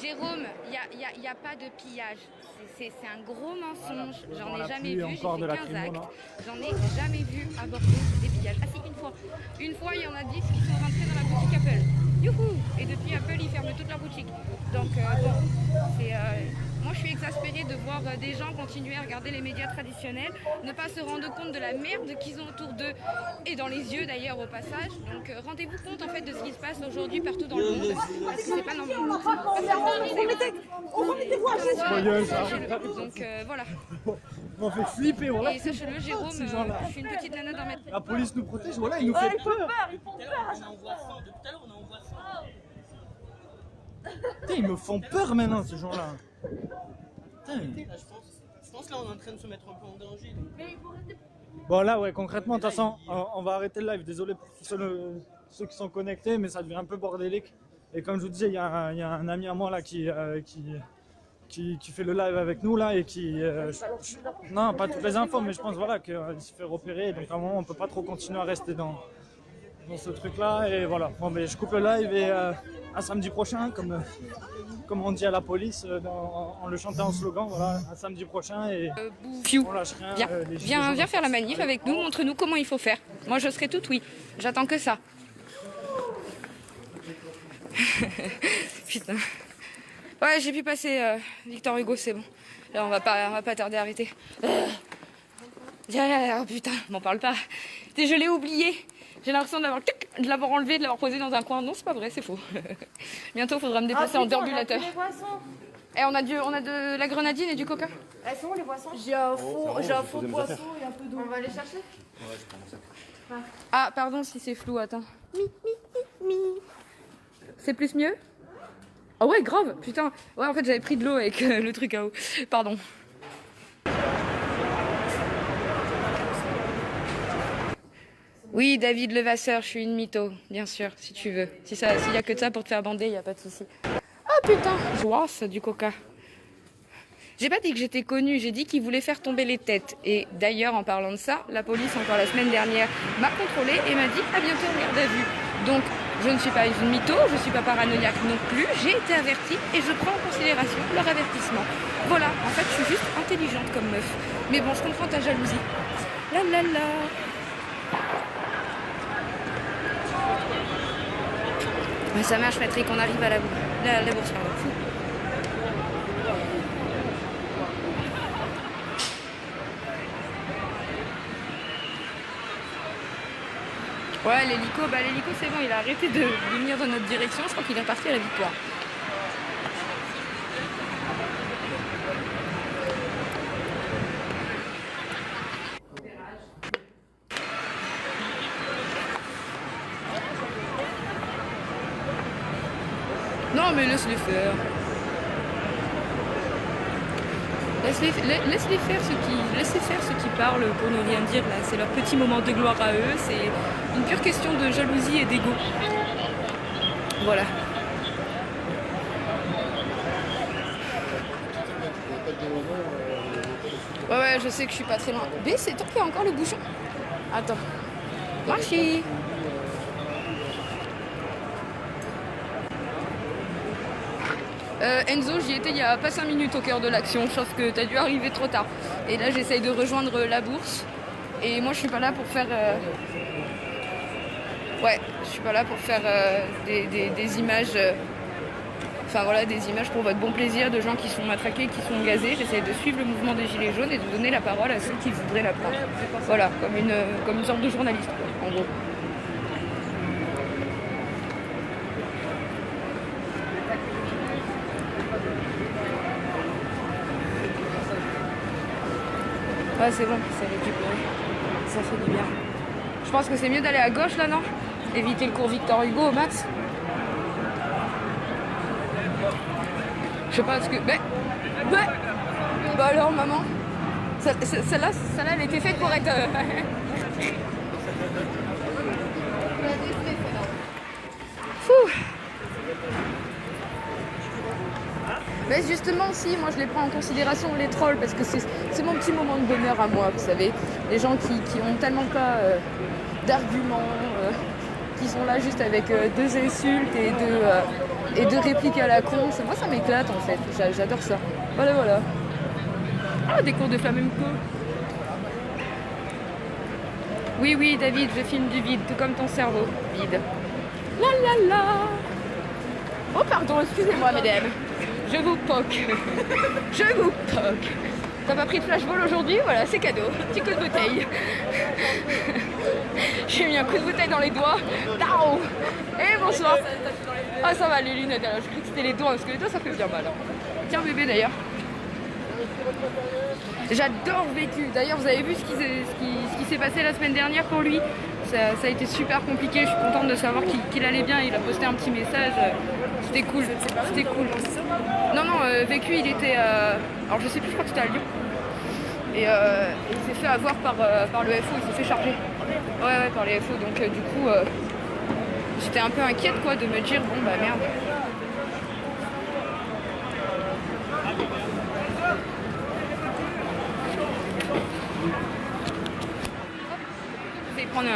Jérôme, il n'y a pas de pillage. C'est un gros mensonge. J'en ai jamais vu. J'ai encore de la fait 15 crimo, là. actes. J'en ai jamais vu à Bordeaux des pillages. Ah si, une fois. Une fois, il y en a 10 qui sont rentrés dans la boutique Apple. Youhou! Et depuis Apple, ils ferment toute leur boutique. Donc bon, moi je suis exaspérée de voir des gens continuer à regarder les médias traditionnels, ne pas se rendre compte de la merde qu'ils ont autour d'eux et dans les yeux d'ailleurs au passage. Donc rendez-vous compte en fait de ce qui se passe aujourd'hui partout dans le monde, parce que c'est pas normal. On remet tes voix. Donc voilà. On fait flipper, voilà. Et sachez-le, Jérôme, je suis une petite nana d'un mètre. La police nous protège, voilà, il nous fait peur. Depuis tout à l'heure, on en voit 100. Putain, ils me font peur maintenant, ces gens-là. Putain. Je pense là, on est en train de se mettre un peu en danger. Bon, là, ouais, concrètement, de toute façon, on va arrêter le live. Désolé pour tous ceux qui sont connectés, mais ça devient un peu bordélique. Et comme je vous disais, il y a un ami à moi là qui fait le live avec nous là et qui... non, pas toutes les infos, mais je pense voilà, qu'il se fait repérer. Donc à un moment, on peut pas trop continuer à rester dans ce truc-là. Et voilà, bon, mais je coupe le live et à samedi prochain, comme on dit à la police, en le chantant en slogan, voilà, à samedi prochain. Et Fiou, on lâche rien, viens faire la manif avec nous, montre-nous comment il faut faire. Moi, je serai toute oui, j'attends que ça. Putain. Ouais, j'ai pu passer Victor Hugo, c'est bon. Là, on va pas tarder à arrêter. Oh putain, m'en parle pas. Je l'ai oublié. J'ai l'impression de l'avoir enlevé, de l'avoir posé dans un coin. Non, c'est pas vrai, c'est faux. Bientôt, il faudra me déplacer en déambulateur. Et on a de la grenadine et du coca. Elles sont où les boissons? J'ai un faux poisson et un peu d'eau. On va aller chercher? Ouais, je prends ça. Ah, pardon si c'est flou, attends. C'est plus mieux? Ah ouais, grave, putain. Ouais, en fait, j'avais pris de l'eau avec le truc à eau. Pardon. Oui, David Levasseur, je suis une mytho, bien sûr, si tu veux. S'il y a que ça pour te faire bander, il n'y a pas de souci. Ah putain, joie, du coca. J'ai pas dit que j'étais connue, j'ai dit qu'ils voulaient faire tomber les têtes. Et d'ailleurs, en parlant de ça, la police, encore la semaine dernière, m'a contrôlée et m'a dit à bientôt en garde à vue. Donc, je ne suis pas une mytho, je ne suis pas paranoïaque non plus, j'ai été avertie et je prends en considération leur avertissement. Voilà, en fait, je suis juste intelligente comme meuf. Mais bon, je comprends ta jalousie. La la la. Bah, ça marche, Patrick, on arrive à la bourse, pardon. Ouais, l'hélico c'est bon, il a arrêté de venir dans notre direction, je crois qu'il est parti à la victoire. Non mais laisse-les faire. Laisse-les faire ceux qui parlent pour ne rien dire là. C'est leur petit moment de gloire à eux. C'est une pure question de jalousie et d'ego. Voilà. Ouais, je sais que je suis pas très loin. Mais c'est toi qui as encore le bouchon. Attends. Marchi. Enzo, j'y étais il y a pas 5 minutes au cœur de l'action, sauf que t'as dû arriver trop tard. Et là, j'essaye de rejoindre la bourse. Et moi, je suis pas là pour faire... Ouais, je suis pas là pour faire des images... Enfin voilà, des images pour votre bon plaisir de gens qui sont matraqués, qui sont gazés. J'essaie de suivre le mouvement des Gilets jaunes et de donner la parole à ceux qui voudraient la prendre. Voilà, comme une sorte de journaliste, quoi, en gros. Ouais, c'est bon, c'est récupéré. Ça fait du bien. Je pense que c'est mieux d'aller à gauche là, non? Éviter le cours Victor Hugo au max. Je sais pas ce que... Ouais. Bah alors, maman. Celle-là, elle était faite pour être... Fouh. Mais justement, si, moi je les prends en considération, les trolls, parce que c'est mon petit moment de bonheur à moi, vous savez. Les gens qui ont tellement pas d'arguments, qui sont là juste avec 2 insultes et 2 répliques à la con. Moi, ça m'éclate en fait, j'adore ça. Voilà. Ah, des cours de flamenco. Oui, David, je filme du vide, tout comme ton cerveau, vide. La la la. Oh, pardon, excusez-moi, mesdames. Je vous poque. Je vous poque. T'as pas pris de flashball aujourd'hui? Voilà, c'est cadeau. Petit coup de bouteille. J'ai mis un coup de bouteille dans les doigts. Tao. Et bonsoir. Ah ça va, les lunettes. Alors, je crois que c'était les doigts, parce que les doigts ça fait bien mal. Tiens bébé d'ailleurs. J'adore Vécu. D'ailleurs, vous avez vu ce qui s'est passé la semaine dernière pour lui. Ça a été super compliqué. Je suis contente de savoir qu'il allait bien. Il a posté un petit message. C'était cool. C'était cool. Non, Vécu, il était... alors je sais plus, je crois que c'était à Lyon. Et il s'est fait avoir par le FO. Il s'est fait charger. Ouais, par les FO. Donc du coup, j'étais un peu inquiète quoi, de me dire, bon bah merde. Je vais prendre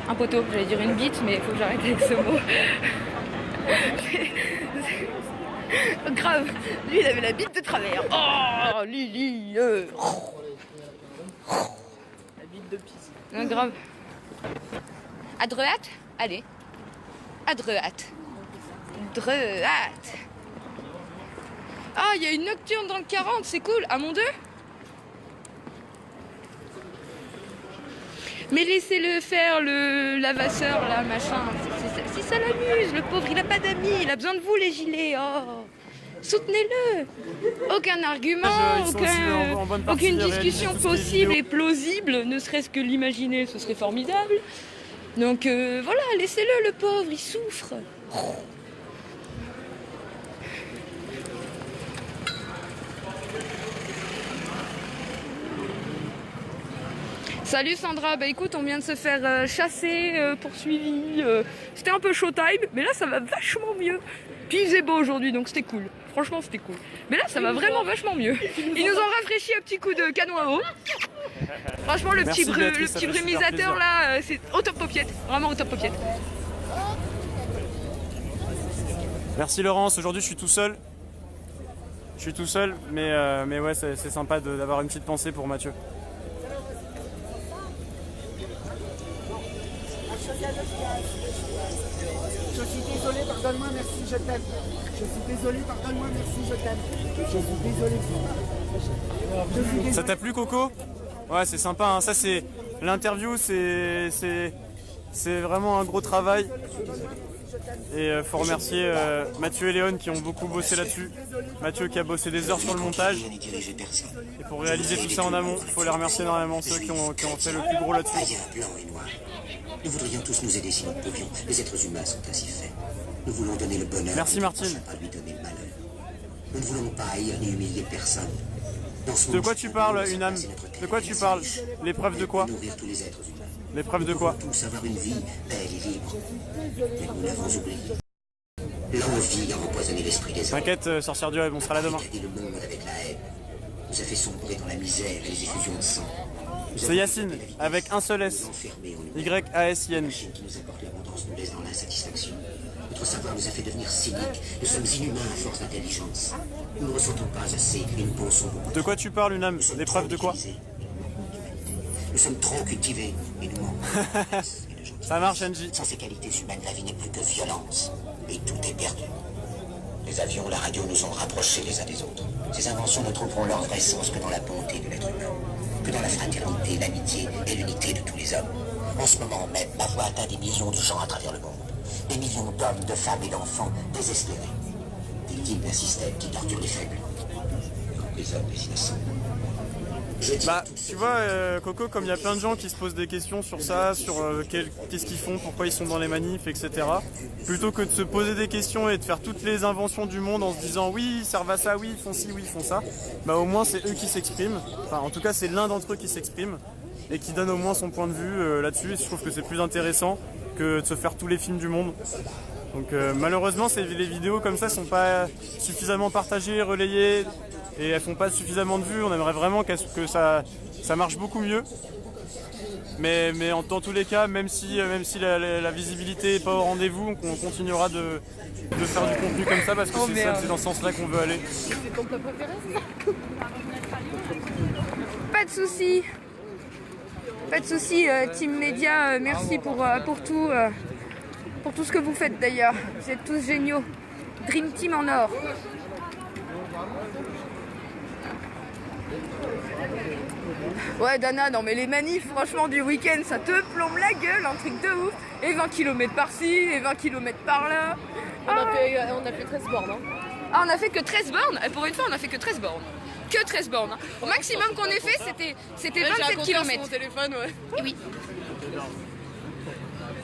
un poteau, j'allais dire une bite, mais il faut que j'arrête avec ce mot. Grave, lui il avait la bite de travers. Oh, Lily. La bite de pisse. Non, grave. À droite? Allez. À droite. Droite. Ah, il y a une nocturne dans le 40, c'est cool. À Mont 2? Mais laissez-le faire, le lavasseur, là, machin. Si ça l'amuse, le pauvre, il a pas d'amis, il a besoin de vous, les gilets. Oh, soutenez-le. Aucun argument, aucune discussion possible et plausible, ne serait-ce que l'imaginer, ce serait formidable. Donc voilà, laissez-le, le pauvre, il souffre. Salut Sandra, bah écoute, on vient de se faire chasser, poursuivi. C'était un peu showtime, mais là ça va vachement mieux. Puis il faisait beau aujourd'hui, donc c'était cool. Franchement, c'était cool. Mais là ça va vraiment vachement mieux. Ils nous ont rafraîchi un petit coup de canon à eau. Franchement, le petit brumisateur là, c'est au top paupiette. Vraiment au top paupiette. Merci Laurence, aujourd'hui je suis tout seul. Mais ouais, c'est sympa d'avoir une petite pensée pour Mathieu. Je suis désolé, pardonne-moi, merci, je t'aime. Je suis désolé, pardonne-moi, merci, je t'aime. Je suis désolé. Ça t'a plu Coco? Ouais, c'est sympa, hein. Ça c'est l'interview, c'est vraiment un gros travail. Et faut remercier Mathieu et Léon qui ont beaucoup bossé là-dessus. Mathieu qui a bossé des heures sur le montage. Et pour réaliser tout ça en amont, il faut les remercier énormément, ceux qui ont fait le plus gros là-dessus. Nous voudrions tous nous aider si nous pouvions. Les êtres humains sont ainsi faits. Nous voulons donner le bonheur. Merci Martine. Pas lui donner le malheur. Nous ne voulons pas haïr ni humilier personne. De quoi tu parles, une âme? De quoi tu parles? L'épreuve de quoi? L'épreuve de quoi? Nous tous avoir une vie belle et libre. Mais nous l'avons oublié. L'envie a empoisonné l'esprit des hommes. T'inquiète, sorcière du rêve, on sera là demain. Le monde avec la haine. Nous a fait sombrer dans la misère et les effusions de sang. C'est Yacine, avec un seul S. Y-A-S-I-N. Qui nous apporte l'abondance nous laisse dans l'insatisfaction. Notre savoir nous a fait devenir cyniques. Nous sommes inhumains à force d'intelligence. Nous ne ressentons pas assez et nous pensons beaucoup. De quoi tu parles, une âme? L'épreuve de quoi? Nous sommes trop cultivés et nous manquons. Ça marche, Angie. Sans ces qualités humaines, la vie n'est plus que violence. Et tout est perdu. Les avions, la radio nous ont rapprochés les uns des autres. Ces inventions ne trouveront leur vrai sens que dans la bonté de l'être humain. Que dans la fraternité, l'amitié et l'unité de tous les hommes. En ce moment même, ma voix atteint des millions de gens à travers le monde. Des millions d'hommes, de femmes et d'enfants désespérés. Victimes d'un système qui torture les faibles. Comme les hommes des innocents. Bah, tu vois, Coco, comme il y a plein de gens qui se posent des questions sur ça, sur qu'est-ce qu'ils font, pourquoi ils sont dans les manifs, etc. Plutôt que de se poser des questions et de faire toutes les inventions du monde en se disant oui, ils servent à ça, oui, ils font ci, oui, ils font ça, bah au moins c'est eux qui s'expriment. Enfin, en tout cas, c'est l'un d'entre eux qui s'exprime et qui donne au moins son point de vue là-dessus. Et je trouve que c'est plus intéressant que de se faire tous les films du monde. Donc malheureusement, les vidéos comme ça sont pas suffisamment partagées, relayées. Et elles font pas suffisamment de vues, on aimerait vraiment que ça marche beaucoup mieux. Mais dans tous les cas, même si la visibilité n'est pas au rendez-vous, on continuera de faire du contenu comme ça parce que c'est dans ce sens-là qu'on veut aller. C'est ton plat préféré, Pas de soucis. Pas de soucis, Team Média, merci pour tout ce que vous faites d'ailleurs. Vous êtes tous géniaux. Dream Team en or. Ouais, Dana, non mais les manifs, franchement, du week-end, ça te plombe la gueule, un truc de ouf. Et 20 km par-ci, et 20 km par-là. On a fait 13 bornes. Hein. Ah, on a fait que 13 bornes? Pour une fois, on a fait que 13 bornes. Que 13 bornes. Hein. Au maximum qu'on ait fait, c'était 27 km. Sur mon téléphone, ouais. Oui.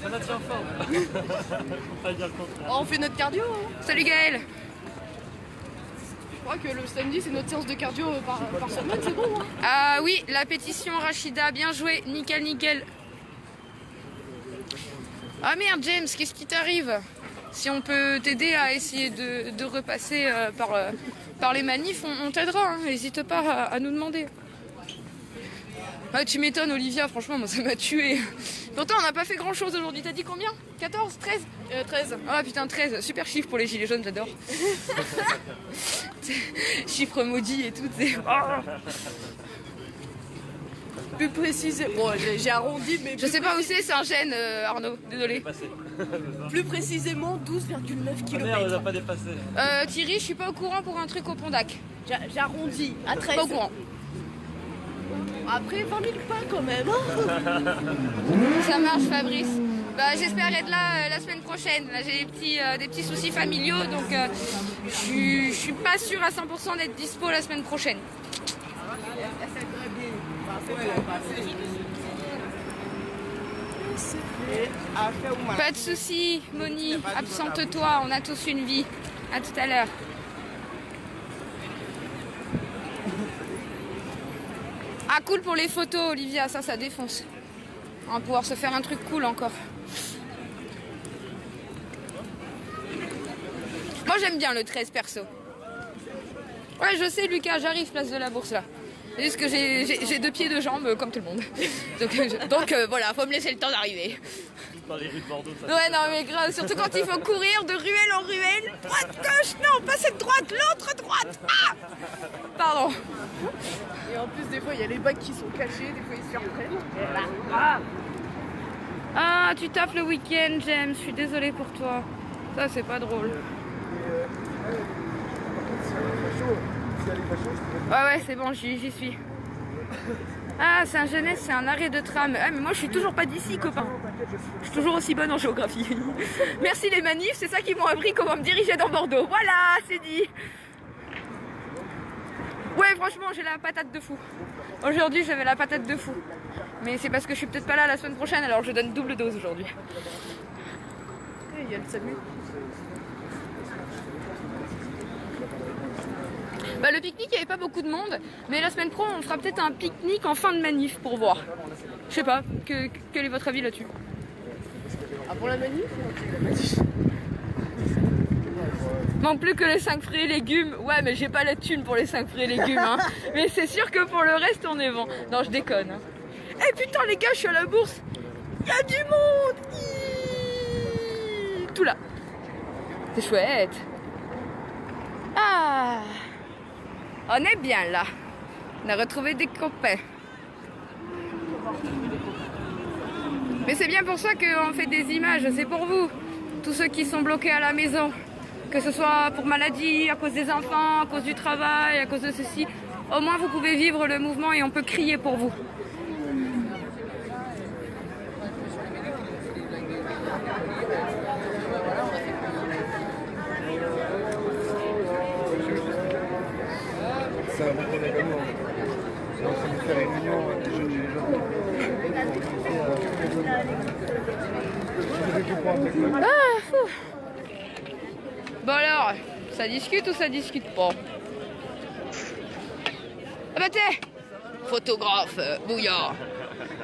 Ça m'a tient fort. On fait notre cardio. Hein. Salut Gaël. Je crois que le samedi, c'est notre séance de cardio par semaine, c'est bon. Hein. Ah oui, la pétition Rachida, bien joué, nickel, nickel. Ah merde James, qu'est-ce qui t'arrive? Si on peut t'aider à essayer de repasser par les manifs, on t'aidera, hein. N'hésite pas à nous demander. Ah, tu m'étonnes Olivia, franchement moi ça m'a tué. Pourtant on n'a pas fait grand chose aujourd'hui, t'as dit combien? 14? 13? 13. Ah putain 13, super chiffre pour les gilets jaunes, j'adore. Chiffre maudit et tout, c'est... Plus précisément, bon j'ai arrondi mais... Je sais pas où c'est un gène Arnaud, désolé. Plus précisément 12,9 km. Merde, on n'a pas dépassé. Thierry, je suis pas au courant pour un truc au Pont d'Ac. J'ai arrondi à 13. Pas au courant. Après 20 000 pas quand même. Ça marche Fabrice. Bah, j'espère être là la semaine prochaine. Là j'ai des petits soucis familiaux donc je suis pas sûre à 100% d'être dispo la semaine prochaine. Pas de soucis Moni, absente-toi, on a tous une vie. À tout à l'heure. Ah cool pour les photos Olivia, ça défonce. On va pouvoir se faire un truc cool encore. Moi j'aime bien le 13 perso. Ouais je sais Lucas, j'arrive place de la Bourse là. C'est juste que j'ai 2 pieds, 2 jambes comme tout le monde. Donc voilà, faut me laisser le temps d'arriver. Dans les rues de Bordeaux, ça. Ouais non mais grave, surtout quand il faut courir de ruelle en ruelle. Droite, gauche, non, pas cette droite, l'autre droite. Ah pardon. Et en plus des fois il y a les bacs qui sont cachés, des fois ils se surprennent. Ah tu taffes le week-end James, je suis désolée pour toi. Ça c'est pas drôle. Ouais c'est bon, j'y suis. Ah Saint-Genès c'est un arrêt de tram. Ah mais moi je suis toujours pas d'ici copain. Je suis toujours aussi bonne en géographie. Merci les manifs, c'est ça qui m'ont appris comment me diriger dans Bordeaux. Voilà, c'est dit. Ouais franchement j'ai la patate de fou. Aujourd'hui j'avais la patate de fou. Mais c'est parce que je suis peut-être pas là la semaine prochaine alors je donne double dose aujourd'hui. Et il y a le SAMU. Bah, le pique-nique, il n'y avait pas beaucoup de monde, mais la semaine pro, on fera peut-être un pique-nique en fin de manif pour voir. Je sais pas, quel est votre avis là-dessus? Ah, pour la manif? Manque plus que les 5 fruits et légumes. Ouais, mais j'ai pas la thune pour les 5 fruits et légumes, hein. Mais c'est sûr que pour le reste, on est bon. Non, je déconne. Hein. Eh putain, les gars, je suis à la bourse. Il y a du monde. Tout là. C'est chouette. Ah. On est bien là. On a retrouvé des copains. Mais c'est bien pour ça qu'on fait des images, c'est pour vous. Tous ceux qui sont bloqués à la maison. Que ce soit pour maladie, à cause des enfants, à cause du travail, à cause de ceci. Au moins vous pouvez vivre le mouvement et on peut crier pour vous. Ça va monter les gagnants. On est en train de faire une réunion des jeunes gilets jaunes. Ah, fou. Bon alors, ça discute ou ça discute pas? Ah bah t'es photographe, bouillard.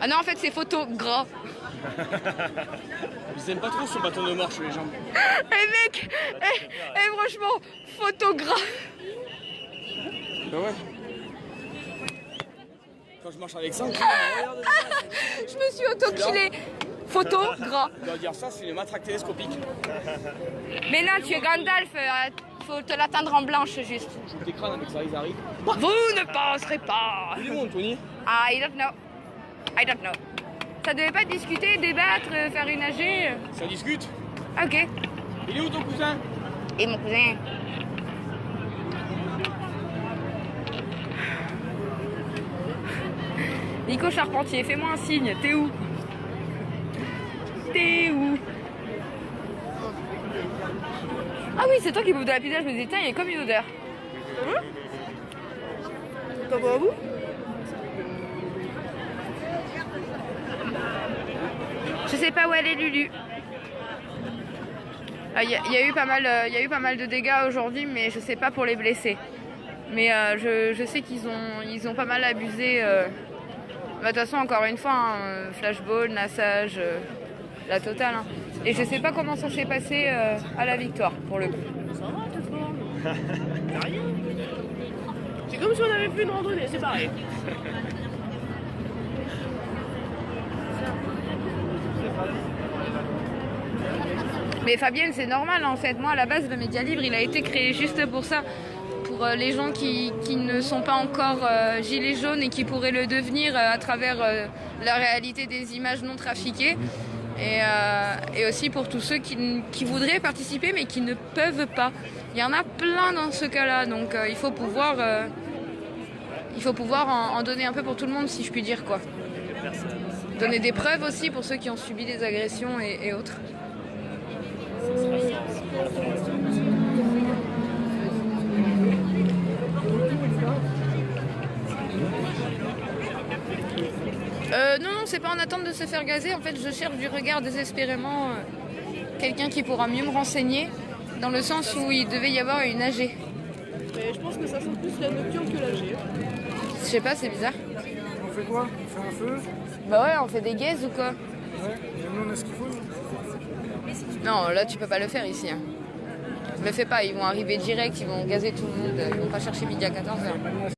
Ah non en fait c'est photogras. Ils aiment pas trop son bâton de marche les jambes. Eh mec, franchement, photographe. Bah ouais. Quand je marche avec ça, je me suis auto-killé. Photogras. On doit dire ça, c'est une matraque télescopique. Mais non, tu es Gandalf, faut te l'atteindre en blanche juste. Je vous crâne avec ça, ils arrivent. Vous ne penserez pas. Il est où Anthony? I don't know. I don't know. Ça devait pas discuter, débattre, faire une AG. Ça discute. Ok. Il est où ton cousin? Et mon cousin. Nico Charpentier, fais-moi un signe, t'es où? T'es où? Ah oui, c'est toi qui bouffe de la pizza, je me disais, tiens, il y a comme une odeur. T'en bois à vous? Je sais pas où elle est, Lulu. Il y a eu pas mal de dégâts aujourd'hui, mais je sais pas pour les blessés. Mais je sais qu'ils ont pas mal abusé. De toute façon, encore une fois, hein, flashball, nassage, la totale. Hein. Et je sais pas comment ça s'est passé à la victoire, pour le coup. C'est comme si on avait fait une randonnée, c'est pareil. Mais Fabienne, c'est normal en fait. Moi, à la base, le Média Libre, il a été créé juste pour ça. Pour les gens qui ne sont pas encore gilets jaunes et qui pourraient le devenir à travers la réalité des images non trafiquées. Et aussi pour tous ceux qui voudraient participer mais qui ne peuvent pas. Il y en a plein dans ce cas-là. Donc il faut pouvoir en donner un peu pour tout le monde, si je puis dire, quoi. Donner des preuves aussi pour ceux qui ont subi des agressions et autres. Non, c'est pas en attente de se faire gazer. En fait, je cherche du regard désespérément quelqu'un qui pourra mieux me renseigner, dans le sens où il devait y avoir une AG. Mais je pense que ça sent plus la nocturne que l'AG. Je sais pas, c'est bizarre. On fait quoi? On fait un feu? Bah ouais, on fait des gazes ou quoi? Ouais, et nous on a ce qu'il faut. Non, là tu peux pas le faire ici. Hein. Le fais pas, ils vont arriver direct, ils vont gazer tout le monde, ils vont pas chercher midi à 14h.